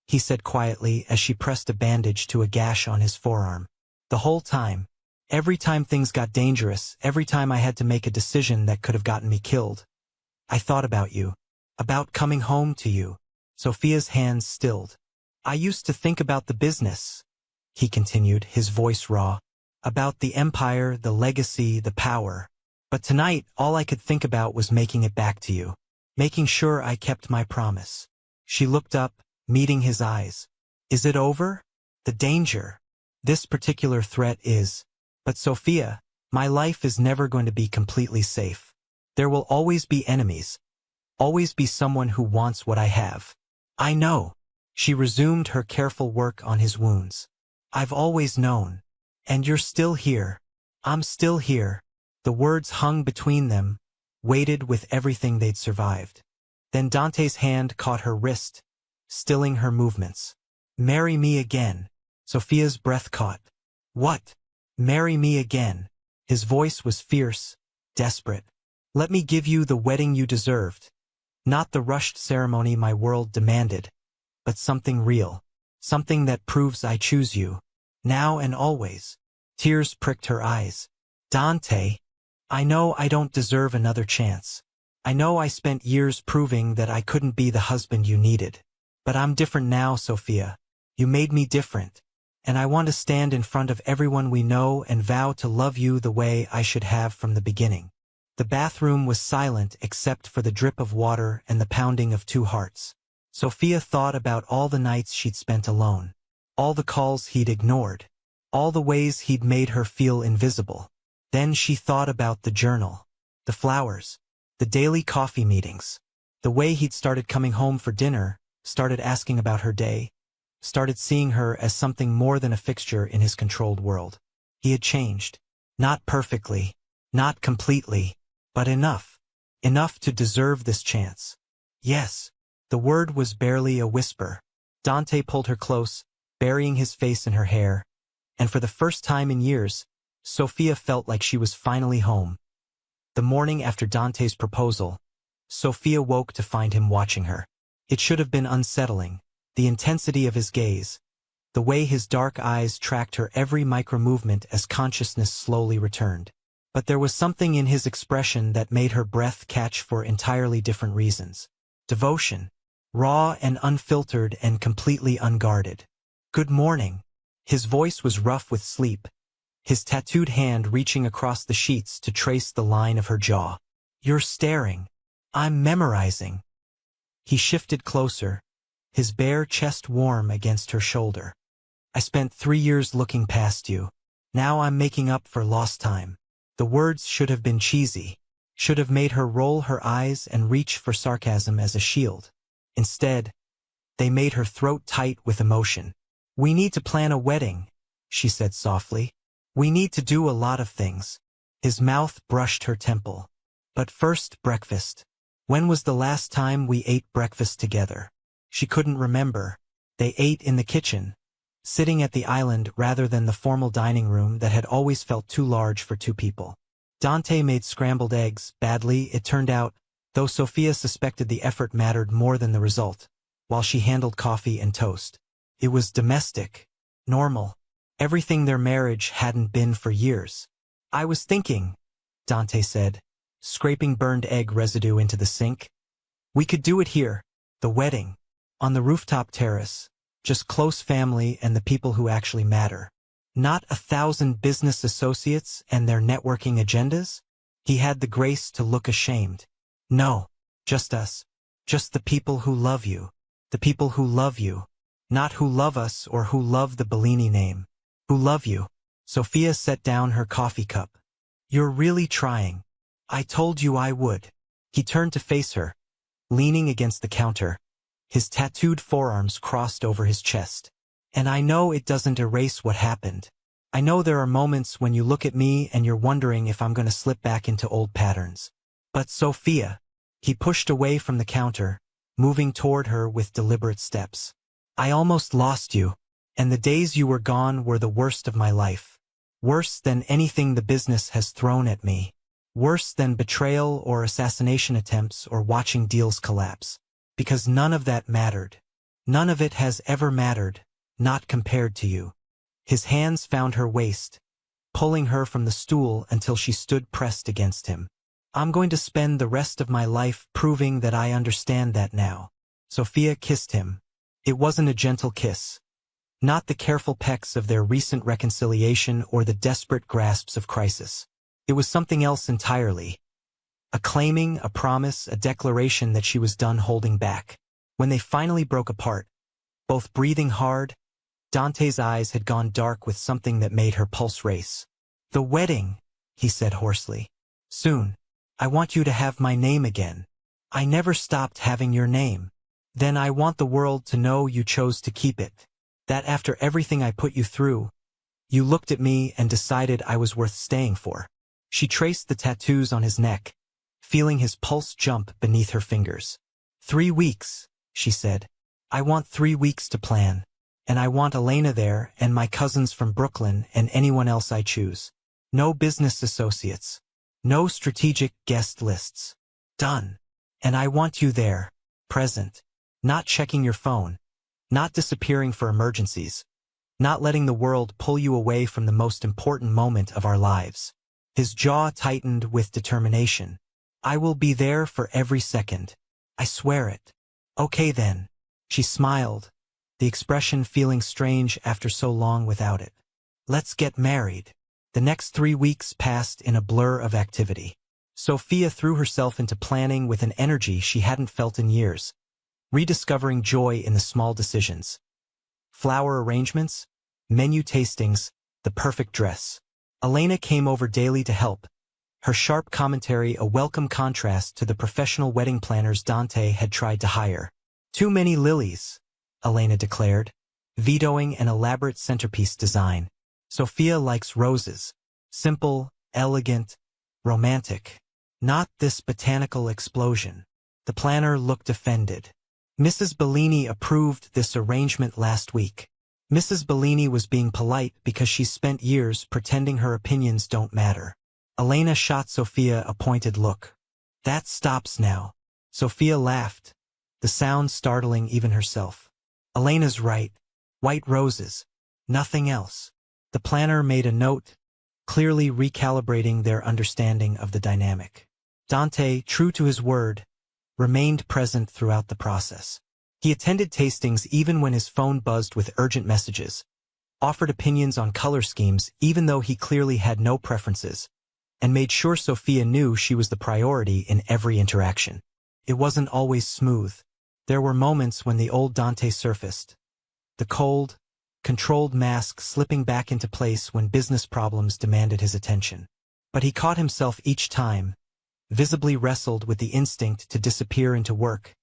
he said quietly as she pressed a bandage to a gash on his forearm. "The whole time. Every time things got dangerous, every time I had to make a decision that could have gotten me killed. I thought about you. About coming home to you." Sofia's hands stilled. "I used to think about the business," he continued, his voice raw. "About the empire, the legacy, the power. But tonight, all I could think about was making it back to you. Making sure I kept my promise." She looked up, meeting his eyes. "Is it over? The danger? This particular threat is. But Sofia, my life is never going to be completely safe. There will always be enemies. Always be someone who wants what I have." "I know." She resumed her careful work on his wounds. "I've always known. And you're still here. I'm still here." The words hung between them, weighted with everything they'd survived. Then Dante's hand caught her wrist, stilling her movements. "Marry me again." Sofia's breath caught. "What? Marry me again." His voice was fierce, desperate. "Let me give you the wedding you deserved. Not the rushed ceremony my world demanded, but something real. Something that proves I choose you. Now and always." Tears pricked her eyes. "Dante, I know I don't deserve another chance. I know I spent years proving that I couldn't be the husband you needed. But I'm different now, Sofia. You made me different. And I want to stand in front of everyone we know and vow to love you the way I should have from the beginning." The bathroom was silent except for the drip of water and the pounding of 2 hearts. Sofia thought about all the nights she'd spent alone. all the calls he'd ignored, all the ways he'd made her feel invisible. Then she thought about the journal, the flowers, the daily coffee meetings, the way he'd started coming home for dinner, started asking about her day, started seeing her as something more than a fixture in his controlled world. He had changed. Not perfectly, not completely, but enough. Enough to deserve this chance. Yes. The word was barely a whisper. Dante pulled her close, burying his face in her hair, and for the first time in years, Sophia felt like she was finally home. The morning after Dante's proposal, Sophia woke to find him watching her. It should have been unsettling, the intensity of his gaze, the way his dark eyes tracked her every micro-movement as consciousness slowly returned. But there was something in his expression that made her breath catch for entirely different reasons. Devotion. Raw and unfiltered and completely unguarded. Good morning. His voice was rough with sleep, his tattooed hand reaching across the sheets to trace the line of her jaw. You're staring. I'm memorizing. He shifted closer, his bare chest warm against her shoulder. I spent 3 years looking past you. Now I'm making up for lost time. The words should have been cheesy, should have made her roll her eyes and reach for sarcasm as a shield. Instead, they made her throat tight with emotion. We need to plan a wedding, she said softly. We need to do a lot of things. His mouth brushed her temple. But first, breakfast. When was the last time we ate breakfast together? She couldn't remember. They ate in the kitchen, sitting at the island rather than the formal dining room that had always felt too large for 2 people. Dante made scrambled eggs, badly, it turned out, though Sophia suspected the effort mattered more than the result, while she handled coffee and toast. It was domestic, normal, everything their marriage hadn't been for years. I was thinking, Dante said, scraping burned egg residue into the sink. We could do it here, the wedding, on the rooftop terrace, just close family and the people who actually matter. Not 1,000 business associates and their networking agendas? He had the grace to look ashamed. No, just us. Just the people who love you. The people who love you. Not who love us or who love the Bellini name. Who love you. Sophia set down her coffee cup. You're really trying. I told you I would. He turned to face her, leaning against the counter, his tattooed forearms crossed over his chest. And I know it doesn't erase what happened. I know there are moments when you look at me and you're wondering if I'm going to slip back into old patterns. But Sophia, he pushed away from the counter, moving toward her with deliberate steps. I almost lost you, and the days you were gone were the worst of my life. Worse than anything the business has thrown at me. Worse than betrayal or assassination attempts or watching deals collapse. Because none of that mattered. None of it has ever mattered, not compared to you. His hands found her waist, pulling her from the stool until she stood pressed against him. I'm going to spend the rest of my life proving that I understand that now. Sophia kissed him. It wasn't a gentle kiss. Not the careful pecks of their recent reconciliation or the desperate grasps of crisis. It was something else entirely. A claiming, a promise, a declaration that she was done holding back. When they finally broke apart, both breathing hard, Dante's eyes had gone dark with something that made her pulse race. The wedding, he said hoarsely. Soon. I want you to have my name again. I never stopped having your name. Then I want the world to know you chose to keep it. That after everything I put you through, you looked at me and decided I was worth staying for. She traced the tattoos on his neck, feeling his pulse jump beneath her fingers. 3 weeks, she said. I want 3 weeks to plan. And I want Elena there and my cousins from Brooklyn and anyone else I choose. No business associates. No strategic guest lists. Done. And I want you there, present. Not checking your phone. Not disappearing for emergencies. Not letting the world pull you away from the most important moment of our lives. His jaw tightened with determination. I will be there for every second. I swear it. Okay then. She smiled, the expression feeling strange after so long without it. Let's get married. The next 3 weeks passed in a blur of activity. Sophia threw herself into planning with an energy she hadn't felt in years, rediscovering joy in the small decisions. flower arrangements, menu tastings, the perfect dress. Elena came over daily to help, her sharp commentary a welcome contrast to the professional wedding planners Dante had tried to hire. Too many lilies, Elena declared, vetoing an elaborate centerpiece design. Sophia likes roses. Simple, elegant, romantic. Not this botanical explosion. The planner looked offended. Mrs. Bellini approved this arrangement last week. Mrs. Bellini was being polite because she spent years pretending her opinions don't matter. Elena shot Sophia a pointed look. That stops now. Sophia laughed, the sound startling even herself. Elena's right. White roses. Nothing else. The planner made a note, clearly recalibrating their understanding of the dynamic. Dante, true to his word, remained present throughout the process. He attended tastings even when his phone buzzed with urgent messages, offered opinions on color schemes even though he clearly had no preferences, and made sure Sophia knew she was the priority in every interaction. It wasn't always smooth. There were moments when the old Dante surfaced, the cold, controlled mask slipping back into place when business problems demanded his attention. But he caught himself each time, visibly wrestled with the instinct to disappear into work,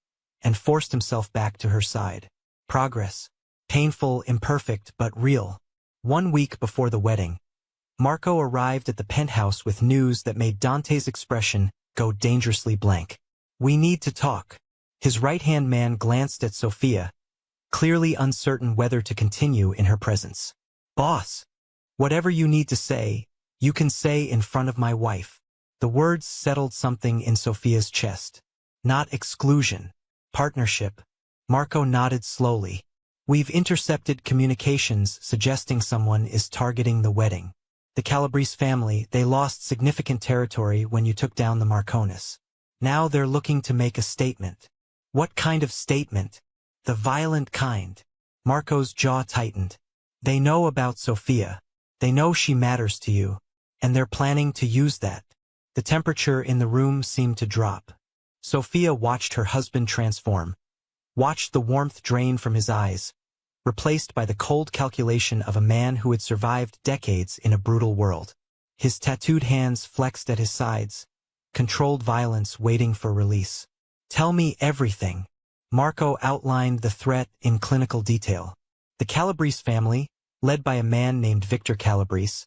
and forced himself back to her side. Progress. Painful, imperfect, but real. 1 week before the wedding, Marco arrived at the penthouse with news that made Dante's expression go dangerously blank. We need to talk. His right-hand man glanced at Sophia, clearly uncertain whether to continue in her presence. Boss, whatever you need to say, you can say in front of my wife. The words settled something in Sophia's chest. Not exclusion. Partnership. Marco nodded slowly. We've intercepted communications suggesting someone is targeting the wedding. The Calabrese family, they lost significant territory when you took down the Marconis. Now they're looking to make a statement. What kind of statement? The violent kind. Marco's jaw tightened. They know about Sophia. They know she matters to you. And they're planning to use that. The temperature in the room seemed to drop. Sophia watched her husband transform. Watched the warmth drain from his eyes, replaced by the cold calculation of a man who had survived decades in a brutal world. His tattooed hands flexed at his sides, controlled violence waiting for release. Tell me everything. Marco outlined the threat in clinical detail. The Calabrese family, led by a man named Victor Calabrese,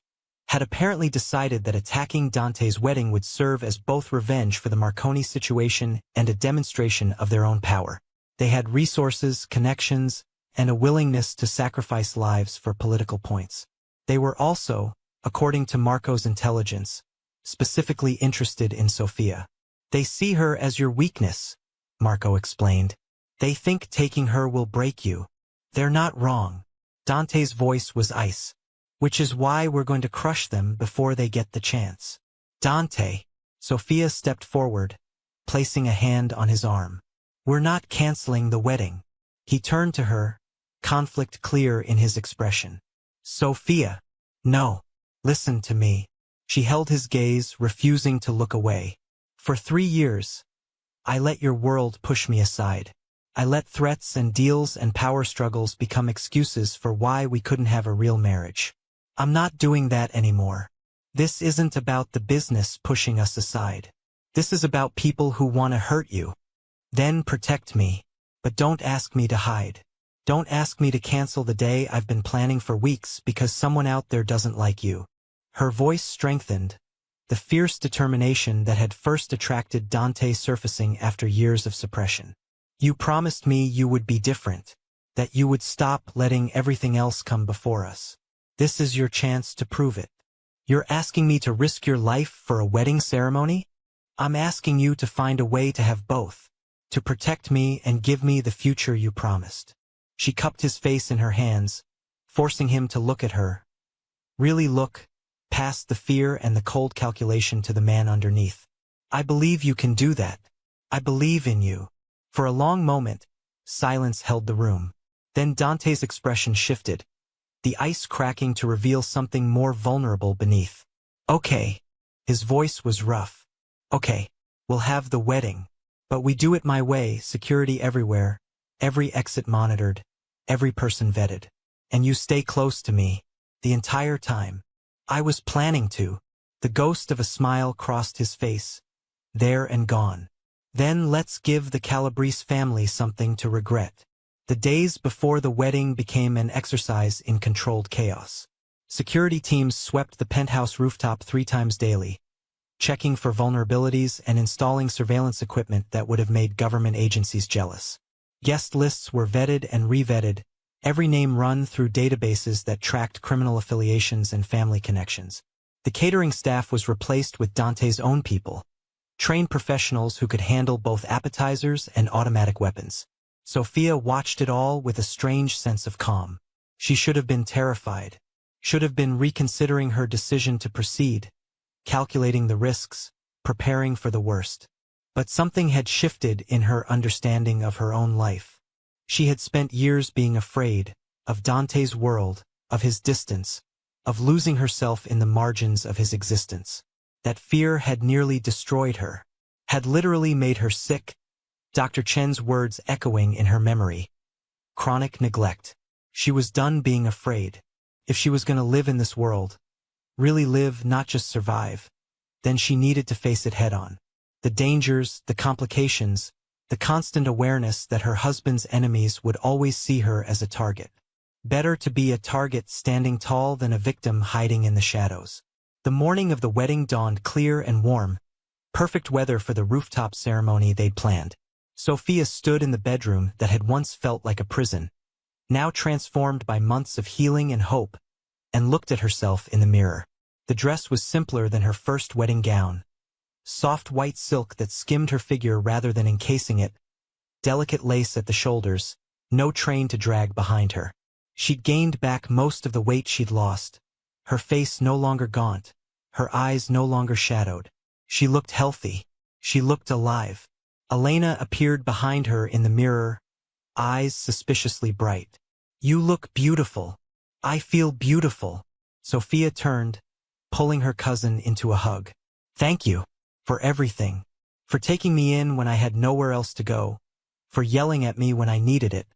had apparently decided that attacking Dante's wedding would serve as both revenge for the Marconi situation and a demonstration of their own power. They had resources, connections, and a willingness to sacrifice lives for political points. They were also, according to Marco's intelligence, specifically interested in Sophia. They see her as your weakness, Marco explained. They think taking her will break you. They're not wrong. Dante's voice was ice. Which is why we're going to crush them before they get the chance. Dante. Sophia stepped forward, placing a hand on his arm. We're not canceling the wedding. He turned to her, conflict clear in his expression. Sophia. No. Listen to me. She held his gaze, refusing to look away. For 3 years, I let your world push me aside. I let threats and deals and power struggles become excuses for why we couldn't have a real marriage. I'm not doing that anymore. This isn't about the business pushing us aside. This is about people who want to hurt you. Then protect me. But don't ask me to hide. Don't ask me to cancel the day I've been planning for weeks because someone out there doesn't like you. Her voice strengthened, the fierce determination that had first attracted Dante surfacing after years of suppression. You promised me you would be different, that you would stop letting everything else come before us. This is your chance to prove it. You're asking me to risk your life for a wedding ceremony? I'm asking you to find a way to have both, to protect me and give me the future you promised. She cupped his face in her hands, forcing him to look at her. Really look, past the fear and the cold calculation to the man underneath. I believe you can do that. I believe in you. For a long moment, silence held the room. Then Dante's expression shifted, the ice cracking to reveal something more vulnerable beneath. Okay. His voice was rough. Okay, we'll have the wedding. But we do it my way, security everywhere, every exit monitored, every person vetted. And you stay close to me. The entire time. I was planning to. The ghost of a smile crossed his face. There and gone. Then let's give the Calabrese family something to regret. The days before the wedding became an exercise in controlled chaos. Security teams swept the penthouse rooftop 3 times daily, checking for vulnerabilities and installing surveillance equipment that would have made government agencies jealous. Guest lists were vetted and re-vetted, every name run through databases that tracked criminal affiliations and family connections. The catering staff was replaced with Dante's own people, trained professionals who could handle both appetizers and automatic weapons. Sophia watched it all with a strange sense of calm. She should have been terrified, should have been reconsidering her decision to proceed, calculating the risks, preparing for the worst. But something had shifted in her understanding of her own life. She had spent years being afraid of Dante's world, of his distance, of losing herself in the margins of his existence. That fear had nearly destroyed her, had literally made her sick, Dr. Chen's words echoing in her memory. Chronic neglect. She was done being afraid. If she was going to live in this world, really live, not just survive, then she needed to face it head-on. The dangers, the complications, the constant awareness that her husband's enemies would always see her as a target. Better to be a target standing tall than a victim hiding in the shadows. The morning of the wedding dawned clear and warm, perfect weather for the rooftop ceremony they'd planned. Sophia stood in the bedroom that had once felt like a prison, now transformed by months of healing and hope, and looked at herself in the mirror. The dress was simpler than her first wedding gown. Soft white silk that skimmed her figure rather than encasing it, delicate lace at the shoulders, no train to drag behind her. She'd gained back most of the weight she'd lost, her face no longer gaunt, her eyes no longer shadowed. She looked healthy. She looked alive. Elena appeared behind her in the mirror, eyes suspiciously bright. "You look beautiful. I feel beautiful." Sophia turned, pulling her cousin into a hug. "Thank you. For everything. For taking me in when I had nowhere else to go. For yelling at me when I needed it.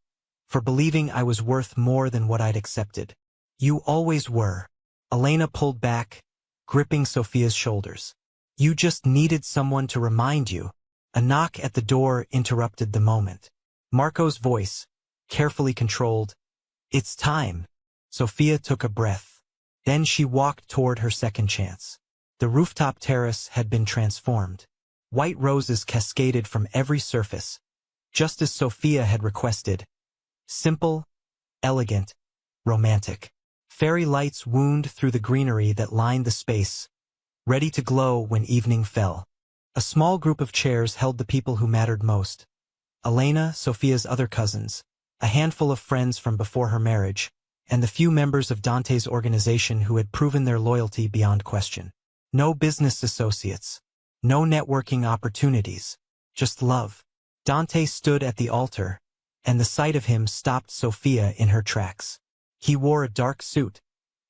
For believing I was worth more than what I'd accepted. You always were." Elena pulled back, gripping Sophia's shoulders. "You just needed someone to remind you." A knock at the door interrupted the moment. Marco's voice, carefully controlled. "It's time." Sophia took a breath. Then she walked toward her second chance. The rooftop terrace had been transformed. White roses cascaded from every surface, just as Sophia had requested. Simple, elegant, romantic. Fairy lights wound through the greenery that lined the space, ready to glow when evening fell. A small group of chairs held the people who mattered most. Elena, Sophia's other cousins, a handful of friends from before her marriage, and the few members of Dante's organization who had proven their loyalty beyond question. No business associates. No networking opportunities. Just love. Dante stood at the altar, and the sight of him stopped Sophia in her tracks. He wore a dark suit,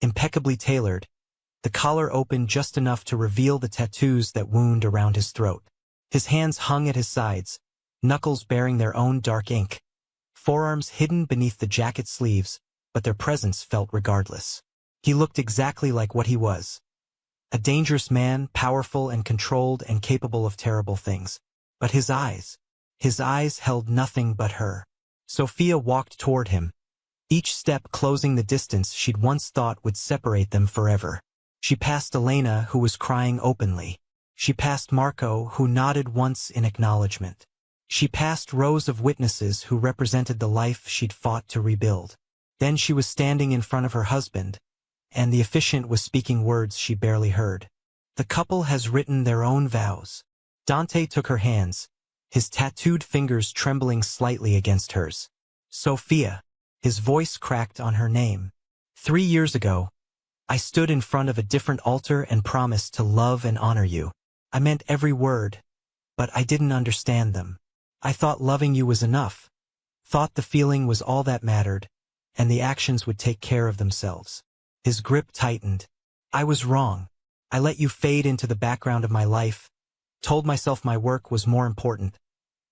impeccably tailored, the collar open just enough to reveal the tattoos that wound around his throat. His hands hung at his sides, knuckles bearing their own dark ink, forearms hidden beneath the jacket sleeves, but their presence felt regardless. He looked exactly like what he was. A dangerous man, powerful and controlled and capable of terrible things. But his eyes held nothing but her. Sophia walked toward him, each step closing the distance she'd once thought would separate them forever. She passed Elena, who was crying openly. She passed Marco, who nodded once in acknowledgement. She passed rows of witnesses who represented the life she'd fought to rebuild. Then she was standing in front of her husband, and the officiant was speaking words she barely heard. "The couple has written their own vows." Dante took her hands, his tattooed fingers trembling slightly against hers. "Sophia." His voice cracked on her name. "3 years ago, I stood in front of a different altar and promised to love and honor you. I meant every word, but I didn't understand them. I thought loving you was enough, thought the feeling was all that mattered, and the actions would take care of themselves." His grip tightened. "I was wrong. I let you fade into the background of my life, told myself my work was more important,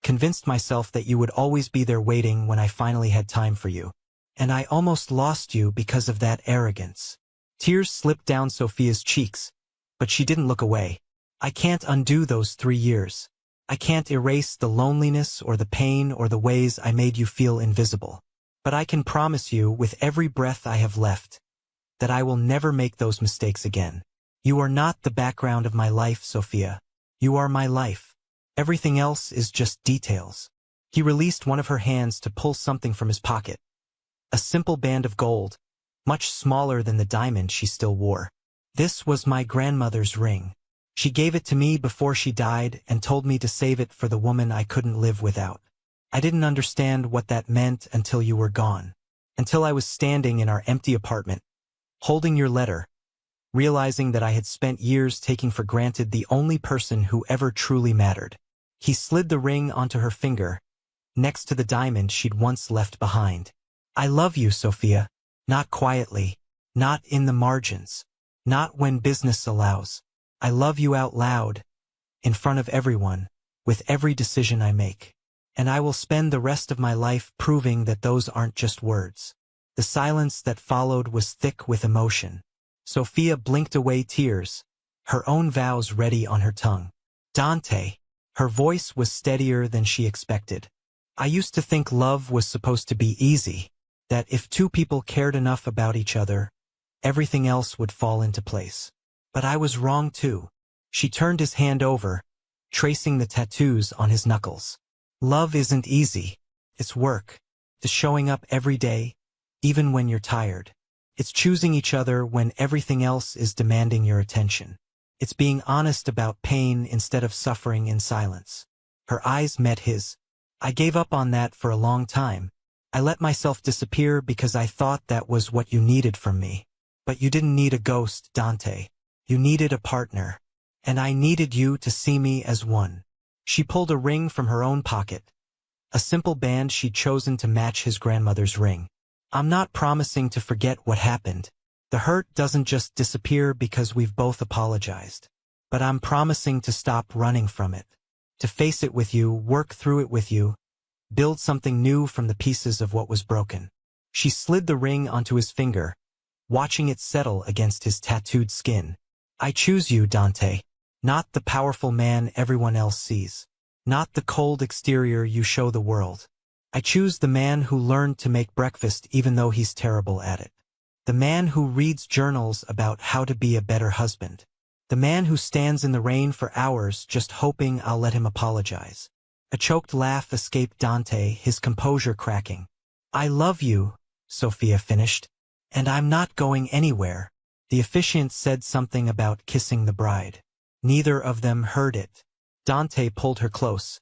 convinced myself that you would always be there waiting when I finally had time for you. And I almost lost you because of that arrogance. Tears slipped down Sophia's cheeks, but she didn't look away. I can't undo those 3 years. I can't erase the loneliness or the pain or the ways I made you feel invisible. But I can promise you, with every breath I have left, that I will never make those mistakes again. You are not the background of my life, Sophia. You are my life. Everything else is just details. He released one of her hands to pull something from his pocket. A simple band of gold, much smaller than the diamond she still wore. This was my grandmother's ring. She gave it to me before she died and told me to save it for the woman I couldn't live without. I didn't understand what that meant until you were gone. Until I was standing in our empty apartment, holding your letter, realizing that I had spent years taking for granted the only person who ever truly mattered. He slid the ring onto her finger, next to the diamond she'd once left behind. I love you, Sophia. Not quietly, not in the margins, not when business allows. I love you out loud, in front of everyone, with every decision I make. And I will spend the rest of my life proving that those aren't just words. The silence that followed was thick with emotion. Sophia blinked away tears, her own vows ready on her tongue. Dante. Her voice was steadier than she expected. I used to think love was supposed to be easy, that if 2 people cared enough about each other, everything else would fall into place. But I was wrong too. She turned his hand over, tracing the tattoos on his knuckles. Love isn't easy. It's work. It's showing up every day, even when you're tired. It's choosing each other when everything else is demanding your attention. It's being honest about pain instead of suffering in silence. Her eyes met his. I gave up on that for a long time. I let myself disappear because I thought that was what you needed from me. But you didn't need a ghost, Dante. You needed a partner. And I needed you to see me as one. She pulled a ring from her own pocket. A simple band she'd chosen to match his grandmother's ring. I'm not promising to forget what happened. The hurt doesn't just disappear because we've both apologized. But I'm promising to stop running from it. To face it with you, work through it with you, build something new from the pieces of what was broken. She slid the ring onto his finger, watching it settle against his tattooed skin. I choose you, Dante. Not the powerful man everyone else sees. Not the cold exterior you show the world. I choose the man who learned to make breakfast even though he's terrible at it. The man who reads journals about how to be a better husband. The man who stands in the rain for hours just hoping I'll let him apologize. A choked laugh escaped Dante, his composure cracking. I love you, Sophia finished. And I'm not going anywhere. The officiant said something about kissing the bride. Neither of them heard it. Dante pulled her close,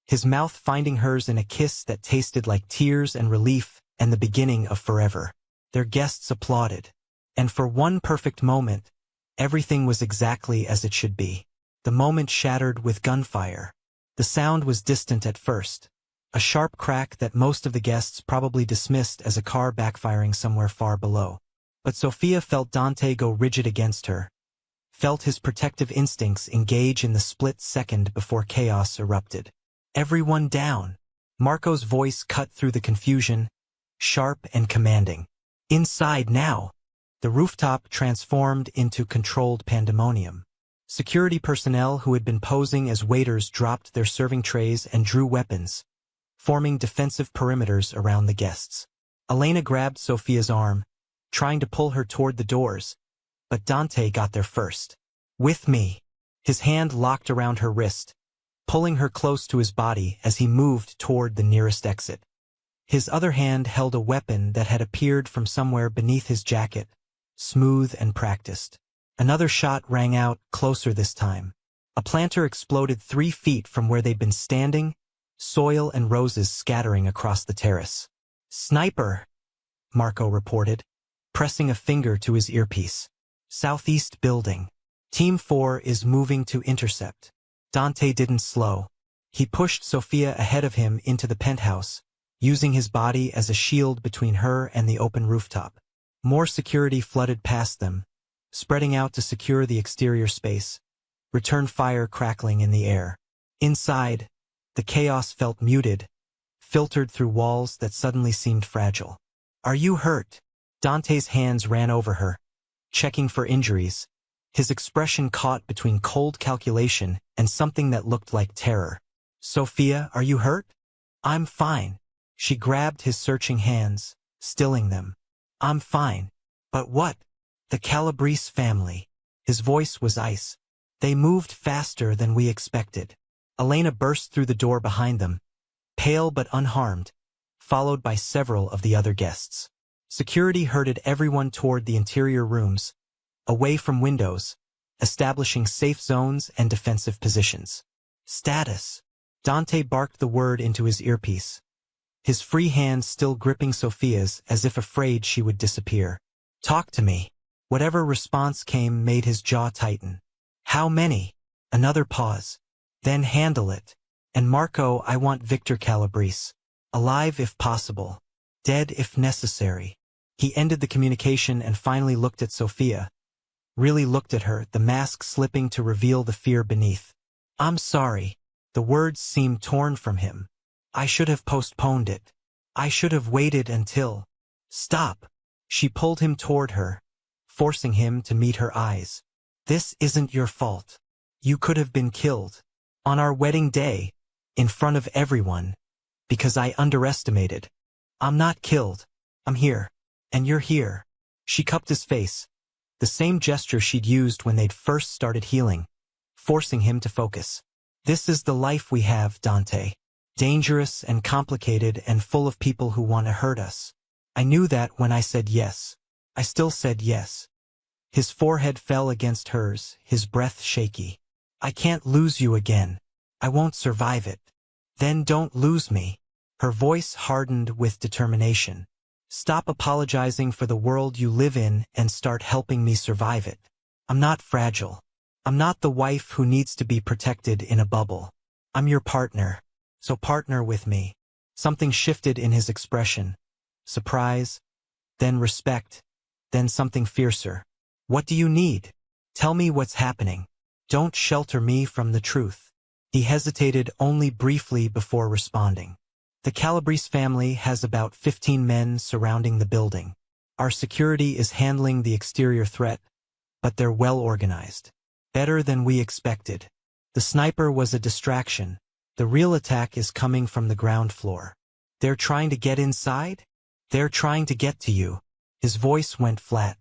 his mouth finding hers in a kiss that tasted like tears and relief and the beginning of forever. Their guests applauded. And for one perfect moment, everything was exactly as it should be. The moment shattered with gunfire. The sound was distant at first, a sharp crack that most of the guests probably dismissed as a car backfiring somewhere far below. But Sophia felt Dante go rigid against her, felt his protective instincts engage in the split second before chaos erupted. Everyone down. Marco's voice cut through the confusion, sharp and commanding. Inside now. The rooftop transformed into controlled pandemonium. Security personnel who had been posing as waiters dropped their serving trays and drew weapons, forming defensive perimeters around the guests. Elena grabbed Sophia's arm, trying to pull her toward the doors, but Dante got there first. With me. His hand locked around her wrist, pulling her close to his body as he moved toward the nearest exit. His other hand held a weapon that had appeared from somewhere beneath his jacket, smooth and practiced. Another shot rang out, closer this time. A planter exploded 3 feet from where they'd been standing, soil and roses scattering across the terrace. Sniper, Marco reported, pressing a finger to his earpiece. Southeast building. Team 4 is moving to intercept. Dante didn't slow. He pushed Sophia ahead of him into the penthouse, using his body as a shield between her and the open rooftop. More security flooded past them, spreading out to secure the exterior space, return fire crackling in the air. Inside, the chaos felt muted, filtered through walls that suddenly seemed fragile. Are you hurt? Dante's hands ran over her, checking for injuries, his expression caught between cold calculation and something that looked like terror. Sophia, are you hurt? I'm fine. She grabbed his searching hands, stilling them. I'm fine. But what? The Calabrese family. His voice was ice. They moved faster than we expected. Elena burst through the door behind them, pale but unharmed, followed by several of the other guests. Security herded everyone toward the interior rooms, away from windows, establishing safe zones and defensive positions. Status. Dante barked the word into his earpiece, his free hand still gripping Sophia's as if afraid she would disappear. Talk to me. Whatever response came made his jaw tighten. How many? Another pause. Then handle it. And Marco, I want Victor Calabrese. Alive if possible. Dead if necessary. He ended the communication and finally looked at Sophia. Really looked at her, the mask slipping to reveal the fear beneath. I'm sorry. The words seemed torn from him. I should have postponed it. I should have waited until... Stop. She pulled him toward her, forcing him to meet her eyes. This isn't your fault. You could have been killed. On our wedding day, in front of everyone, because I underestimated. I'm not killed. I'm here. And you're here. She cupped his face, the same gesture she'd used when they'd first started healing, forcing him to focus. This is the life we have, Dante. Dangerous and complicated and full of people who want to hurt us. I knew that when I said yes. I still said yes. His forehead fell against hers, his breath shaky. I can't lose you again. I won't survive it. Then don't lose me. Her voice hardened with determination. Stop apologizing for the world you live in and start helping me survive it. I'm not fragile. I'm not the wife who needs to be protected in a bubble. I'm your partner. So partner with me. Something shifted in his expression. Surprise, then respect, then something fiercer. What do you need? Tell me what's happening. Don't shelter me from the truth. He hesitated only briefly before responding. The Calabrese family has about 15 men surrounding the building. Our security is handling the exterior threat, but they're well organized. Better than we expected. The sniper was a distraction. The real attack is coming from the ground floor. They're trying to get inside? They're trying to get to you. His voice went flat.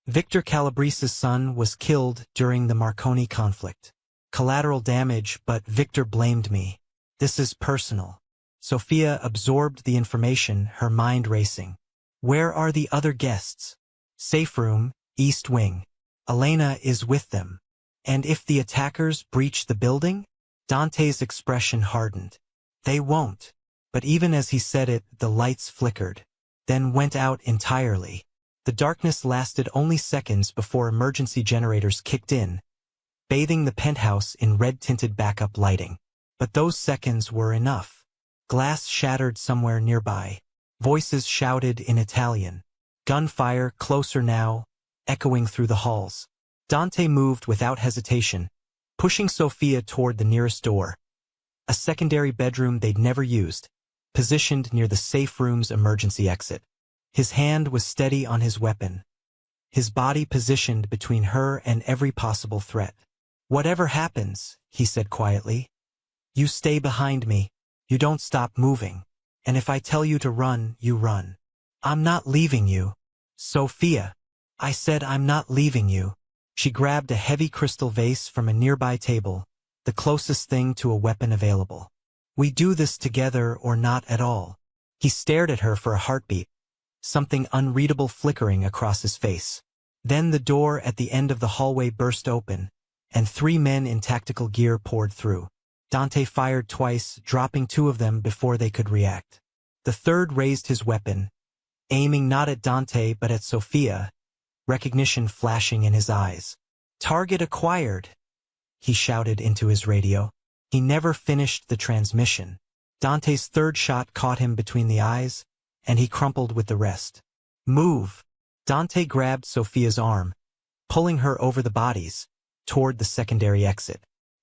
Victor Calabrese's son was killed during the Marconi conflict. Collateral damage, but Victor blamed me. This is personal. Sophia absorbed the information, her mind racing. Where are the other guests? Safe room, East Wing. Elena is with them. And if the attackers breach the building? Dante's expression hardened. They won't. But even as he said it, the lights flickered, then went out entirely. The darkness lasted only seconds before emergency generators kicked in, bathing the penthouse in red-tinted backup lighting. But those seconds were enough. Glass shattered somewhere nearby. Voices shouted in Italian. Gunfire, closer now, echoing through the halls. Dante moved without hesitation, pushing Sophia toward the nearest door. A secondary bedroom they'd never used, positioned near the safe room's emergency exit. His hand was steady on his weapon, his body positioned between her and every possible threat. Whatever happens, he said quietly, you stay behind me, you don't stop moving, and if I tell you to run, you run. I'm not leaving you. Sophia. I said I'm not leaving you. She grabbed a heavy crystal vase from a nearby table, the closest thing to a weapon available. We do this together or not at all. He stared at her for a heartbeat, something unreadable flickering across his face. Then the door at the end of the hallway burst open, and 3 men in tactical gear poured through. Dante fired twice, dropping 2 of them before they could react. The third raised his weapon, aiming not at Dante but at Sophia, recognition flashing in his eyes. Target acquired, he shouted into his radio. He never finished the transmission. Dante's third shot caught him between the eyes, and he crumpled with the rest. Move! Dante grabbed Sophia's arm, pulling her over the bodies, toward the secondary exit.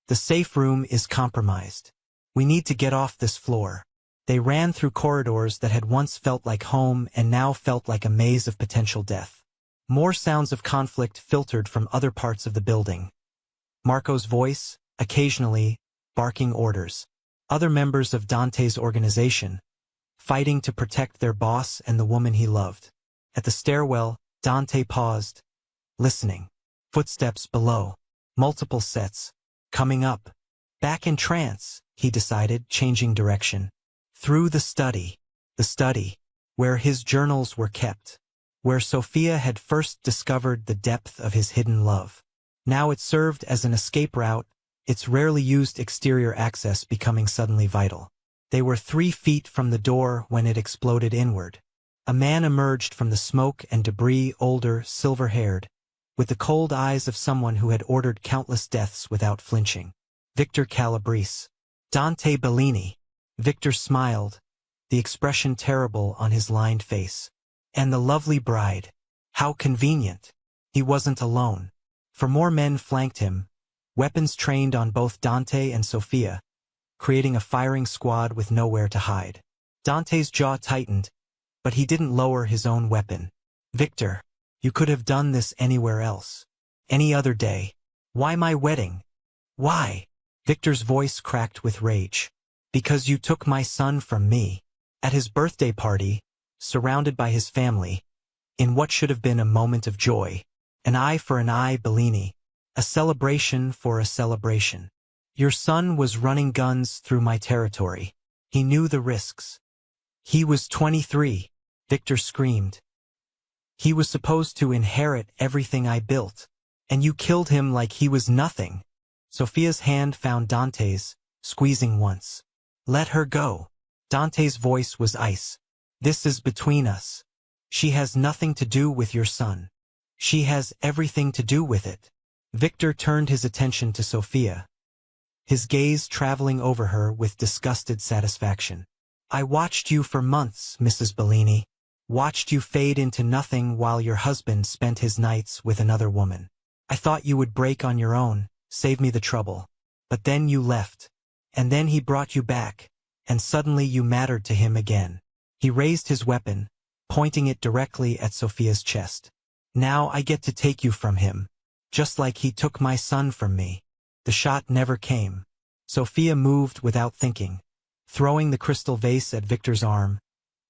The safe room is compromised. We need to get off this floor. They ran through corridors that had once felt like home and now felt like a maze of potential death. More sounds of conflict filtered from other parts of the building. Marco's voice, occasionally, barking orders. Other members of Dante's organization, fighting to protect their boss and the woman he loved. At the stairwell, Dante paused, listening. Footsteps below. Multiple sets. Coming up. Back in trance, he decided, changing direction. Through the study. The study. Where his journals were kept. Where Sophia had first discovered the depth of his hidden love. Now it served as an escape route, its rarely used exterior access becoming suddenly vital. They were 3 feet from the door when it exploded inward. A man emerged from the smoke and debris, older, silver-haired, with the cold eyes of someone who had ordered countless deaths without flinching. Victor Calabrese. Dante Bellini. Victor smiled, the expression terrible on his lined face. And the lovely bride. How convenient. He wasn't alone. For more men flanked him, weapons trained on both Dante and Sophia, creating a firing squad with nowhere to hide. Dante's jaw tightened, but he didn't lower his own weapon. Victor, you could have done this anywhere else. Any other day. Why my wedding? Why? Victor's voice cracked with rage. Because you took my son from me. At his birthday party, surrounded by his family, in what should have been a moment of joy. An eye for an eye, Bellini. A celebration for a celebration. Your son was running guns through my territory. He knew the risks. He was 23, Victor screamed. He was supposed to inherit everything I built. And you killed him like he was nothing. Sophia's hand found Dante's, squeezing once. Let her go. Dante's voice was ice. This is between us. She has nothing to do with your son. She has everything to do with it. Victor turned his attention to Sophia, his gaze traveling over her with disgusted satisfaction. I watched you for months, Mrs. Bellini. Watched you fade into nothing while your husband spent his nights with another woman. I thought you would break on your own, save me the trouble. But then you left. And then he brought you back, and suddenly you mattered to him again. He raised his weapon, pointing it directly at Sophia's chest. Now I get to take you from him, just like he took my son from me. The shot never came. Sophia moved without thinking, throwing the crystal vase at Victor's arm,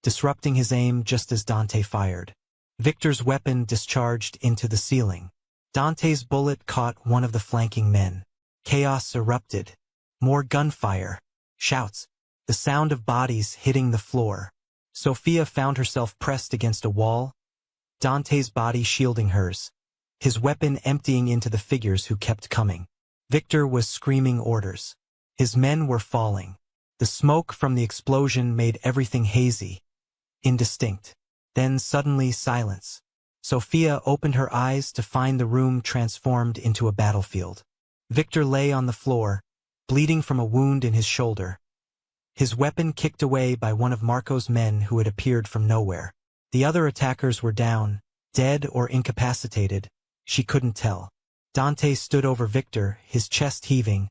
disrupting his aim just as Dante fired. Victor's weapon discharged into the ceiling. Dante's bullet caught one of the flanking men. Chaos erupted. More gunfire. Shouts. The sound of bodies hitting the floor. Sophia found herself pressed against a wall, Dante's body shielding hers, his weapon emptying into the figures who kept coming. Victor was screaming orders. His men were falling. The smoke from the explosion made everything hazy, indistinct. Then suddenly silence. Sophia opened her eyes to find the room transformed into a battlefield. Victor lay on the floor, bleeding from a wound in his shoulder. His weapon kicked away by one of Marco's men who had appeared from nowhere. The other attackers were down, dead or incapacitated. She couldn't tell. Dante stood over Victor, his chest heaving,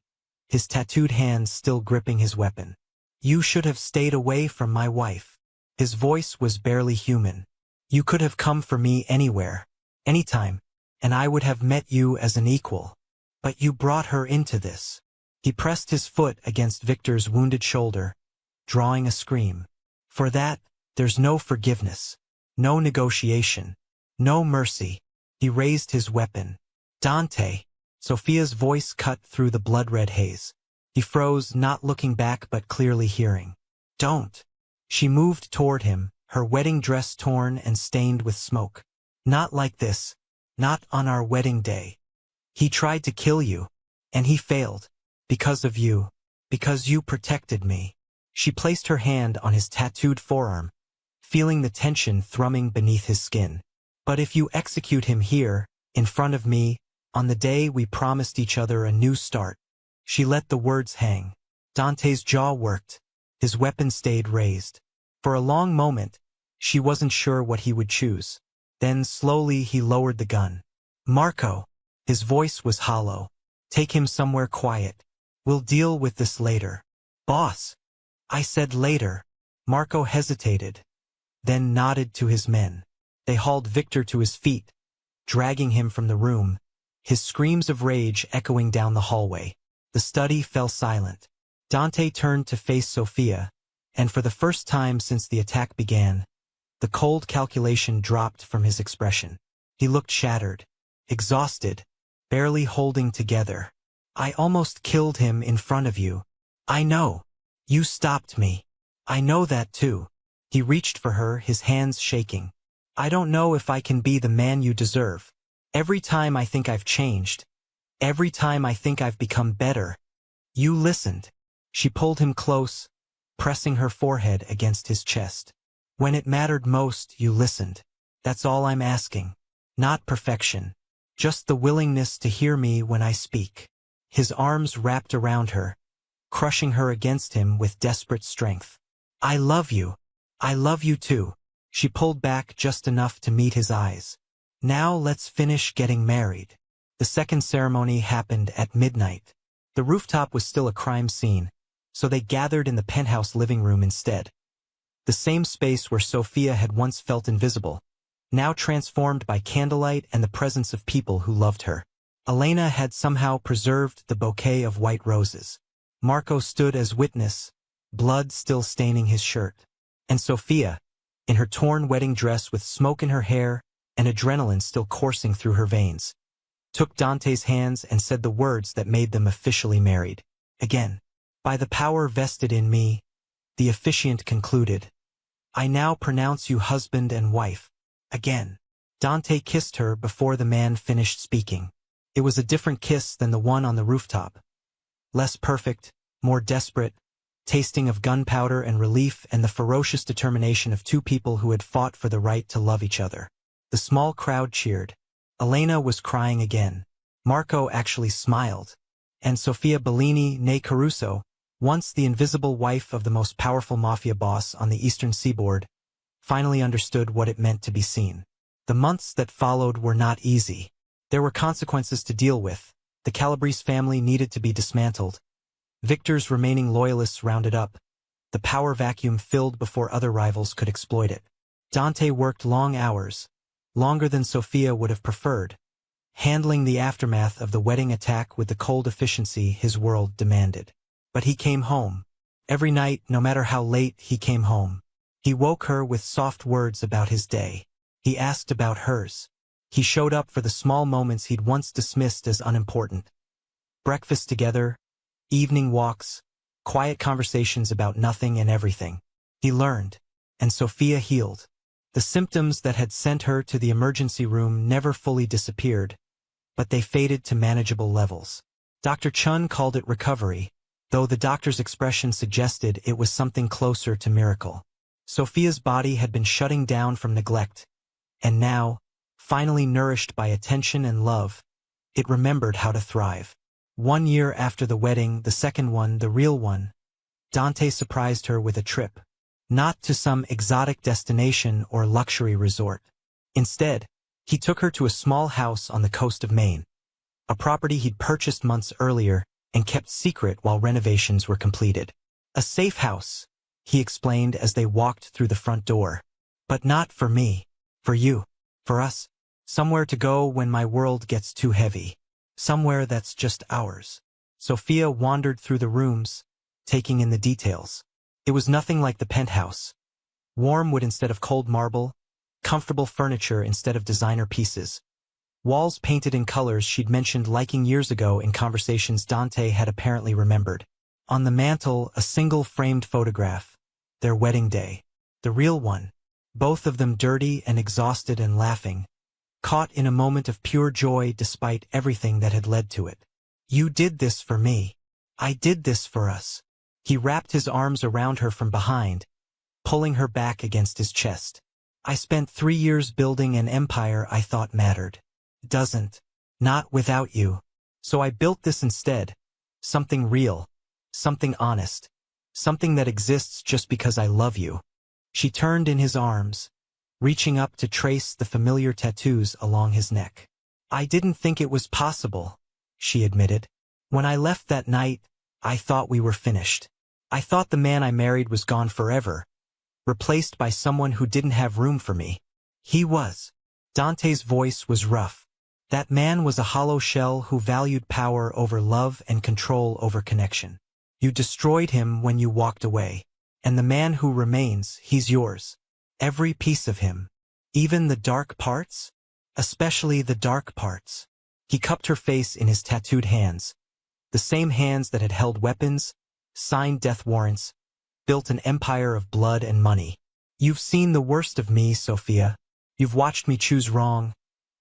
his tattooed hands still gripping his weapon. You should have stayed away from my wife. His voice was barely human. You could have come for me anywhere, anytime, and I would have met you as an equal. But you brought her into this. He pressed his foot against Victor's wounded shoulder, drawing a scream. For that, there's no forgiveness, no negotiation, no mercy. He raised his weapon. Dante. Sophia's voice cut through the blood-red haze. He froze, not looking back but clearly hearing. Don't. She moved toward him, her wedding dress torn and stained with smoke. Not like this. Not on our wedding day. He tried to kill you. And he failed. Because of you. Because you protected me. She placed her hand on his tattooed forearm, feeling the tension thrumming beneath his skin. But if you execute him here, in front of me, on the day we promised each other a new start. She let the words hang. Dante's jaw worked. His weapon stayed raised. For a long moment, she wasn't sure what he would choose. Then slowly he lowered the gun. Marco. His voice was hollow. Take him somewhere quiet. We'll deal with this later. Boss. I said later. Marco hesitated, then nodded to his men. They hauled Victor to his feet, dragging him from the room, his screams of rage echoing down the hallway. The study fell silent. Dante turned to face Sophia, and for the first time since the attack began, the cold calculation dropped from his expression. He looked shattered, exhausted, barely holding together. I almost killed him in front of you. I know. You stopped me. I know that too. He reached for her, his hands shaking. I don't know if I can be the man you deserve. Every time I think I've changed, every time I think I've become better, you listened. She pulled him close, pressing her forehead against his chest. When it mattered most, you listened. That's all I'm asking. Not perfection. Just the willingness to hear me when I speak. His arms wrapped around her, crushing her against him with desperate strength. I love you. I love you too. She pulled back just enough to meet his eyes. Now let's finish getting married. The second ceremony happened at midnight. The rooftop was still a crime scene, so they gathered in the penthouse living room instead. The same space where Sophia had once felt invisible, now transformed by candlelight and the presence of people who loved her. Elena had somehow preserved the bouquet of white roses. Marco stood as witness, blood still staining his shirt. And Sophia, in her torn wedding dress with smoke in her hair and adrenaline still coursing through her veins, took Dante's hands and said the words that made them officially married. Again, by the power vested in me, the officiant concluded, I now pronounce you husband and wife. Again, Dante kissed her before the man finished speaking. It was a different kiss than the one on the rooftop. Less perfect, more desperate, tasting of gunpowder and relief and the ferocious determination of two people who had fought for the right to love each other. The small crowd cheered. Elena was crying again. Marco actually smiled. And Sofia Bellini, née Caruso, once the invisible wife of the most powerful mafia boss on the eastern seaboard, finally understood what it meant to be seen. The months that followed were not easy. There were consequences to deal with. The Calabrese family needed to be dismantled. Victor's remaining loyalists rounded up. The power vacuum filled before other rivals could exploit it. Dante worked long hours, longer than Sophia would have preferred, handling the aftermath of the wedding attack with the cold efficiency his world demanded. But he came home. Every night, no matter how late, he came home. He woke her with soft words about his day. He asked about hers. He showed up for the small moments he'd once dismissed as unimportant. Breakfast together, evening walks, quiet conversations about nothing and everything. He learned, and Sophia healed. The symptoms that had sent her to the emergency room never fully disappeared, but they faded to manageable levels. Dr. Chun called it recovery, though the doctor's expression suggested it was something closer to miracle. Sophia's body had been shutting down from neglect, and now, finally nourished by attention and love, it remembered how to thrive. 1 year after the wedding, the second one, the real one, Dante surprised her with a trip. Not to some exotic destination or luxury resort. Instead, he took her to a small house on the coast of Maine, a property he'd purchased months earlier and kept secret while renovations were completed. A safe house, he explained as they walked through the front door. But not for me. For you. For us. Somewhere to go when my world gets too heavy. Somewhere that's just ours. Sophia wandered through the rooms, taking in the details. It was nothing like the penthouse. Warm wood instead of cold marble, comfortable furniture instead of designer pieces. Walls painted in colors she'd mentioned liking years ago in conversations Dante had apparently remembered. On the mantel, a single framed photograph. Their wedding day. The real one. Both of them dirty and exhausted and laughing. Caught in a moment of pure joy despite everything that had led to it. You did this for me. I did this for us. He wrapped his arms around her from behind, pulling her back against his chest. I spent 3 years building an empire I thought mattered. Doesn't. Not without you. So I built this instead. Something real. Something honest. Something that exists just because I love you. She turned in his arms, reaching up to trace the familiar tattoos along his neck. I didn't think it was possible, she admitted. When I left that night, I thought we were finished. I thought the man I married was gone forever, replaced by someone who didn't have room for me. He was. Dante's voice was rough. That man was a hollow shell who valued power over love and control over connection. You destroyed him when you walked away. And the man who remains, he's yours. Every piece of him. Even the dark parts? Especially the dark parts. He cupped her face in his tattooed hands. The same hands that had held weapons, signed death warrants, built an empire of blood and money. You've seen the worst of me, Sophia. You've watched me choose wrong,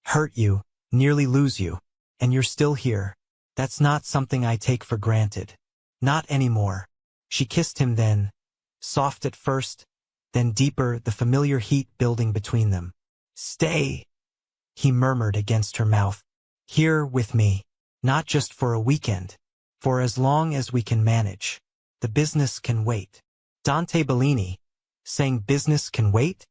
hurt you, nearly lose you, and you're still here. That's not something I take for granted. Not anymore. She kissed him then, soft at first, then deeper, the familiar heat building between them. Stay, he murmured against her mouth. Here with me. Not just for a weekend. For as long as we can manage. The business can wait. Dante Bellini, saying business can wait?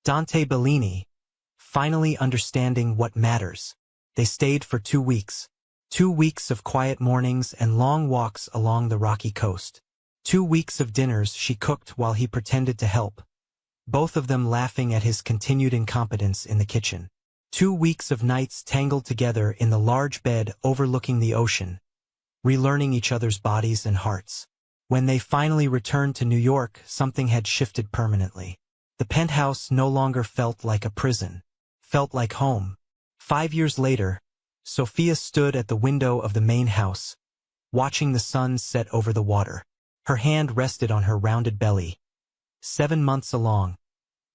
Dante Bellini, finally understanding what matters. They stayed for 2 weeks. 2 weeks of quiet mornings and long walks along the rocky coast. 2 weeks of dinners she cooked while he pretended to help. Both of them laughing at his continued incompetence in the kitchen. 2 weeks of nights tangled together in the large bed overlooking the ocean, relearning each other's bodies and hearts. When they finally returned to New York, something had shifted permanently. The penthouse no longer felt like a prison, felt like home. 5 years later, Sophia stood at the window of the main house, watching the sun set over the water. Her hand rested on her rounded belly. 7 months along.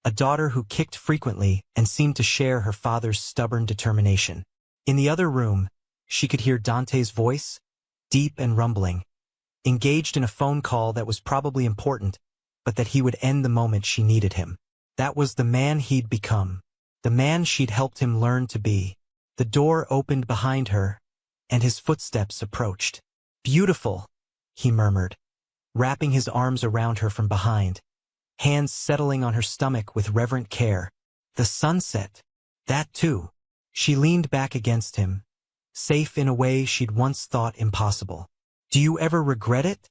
A daughter who kicked frequently and seemed to share her father's stubborn determination. In the other room, she could hear Dante's voice, deep and rumbling, engaged in a phone call that was probably important, but that he would end the moment she needed him. That was the man he'd become, the man she'd helped him learn to be. The door opened behind her, and his footsteps approached. Beautiful, he murmured, wrapping his arms around her from behind, hands settling on her stomach with reverent care. The sunset, that too. She leaned back against him, safe in a way she'd once thought impossible. Do you ever regret it?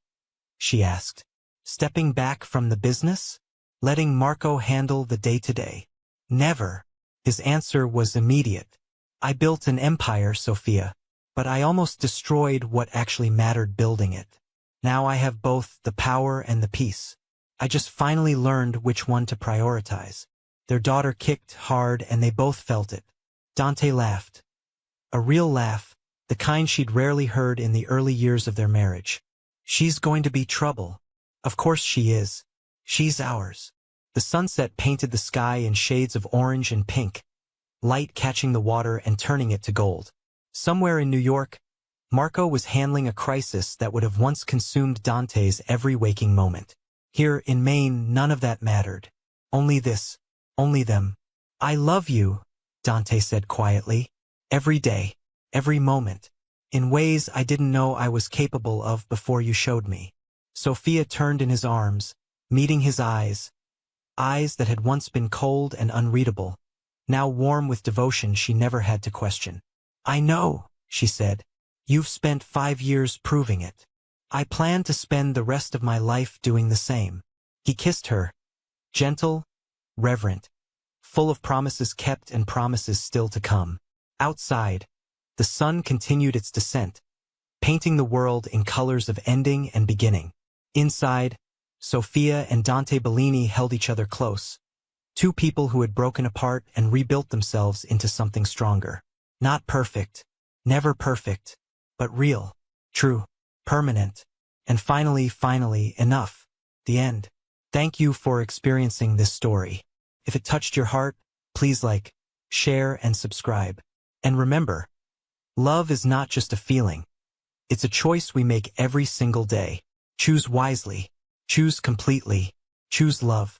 She asked, stepping back from the business, letting Marco handle the day-to-day. Never. His answer was immediate. I built an empire, Sophia, but I almost destroyed what actually mattered building it. Now I have both the power and the peace. I just finally learned which one to prioritize. Their daughter kicked hard and they both felt it. Dante laughed. A real laugh, the kind she'd rarely heard in the early years of their marriage. She's going to be trouble. Of course she is. She's ours. The sunset painted the sky in shades of orange and pink, light catching the water and turning it to gold. Somewhere in New York, Marco was handling a crisis that would have once consumed Dante's every waking moment. Here in Maine, none of that mattered. Only this, only them. I love you, Dante said quietly. Every day, every moment, in ways I didn't know I was capable of before you showed me. Sophia turned in his arms, meeting his eyes that had once been cold and unreadable, now warm with devotion she never had to question. I know, she said. You've spent 5 years proving it. I plan to spend the rest of my life doing the same. He kissed her, gentle, reverent, full of promises kept and promises still to come. Outside, the sun continued its descent, painting the world in colors of ending and beginning. Inside, Sophia and Dante Bellini held each other close, two people who had broken apart and rebuilt themselves into something stronger. Not perfect, never perfect, but real, true, permanent, and finally, enough. The end. Thank you for experiencing this story. If it touched your heart, please like, share, and subscribe. And remember, love is not just a feeling. It's a choice we make every single day. Choose wisely. Choose completely. Choose love.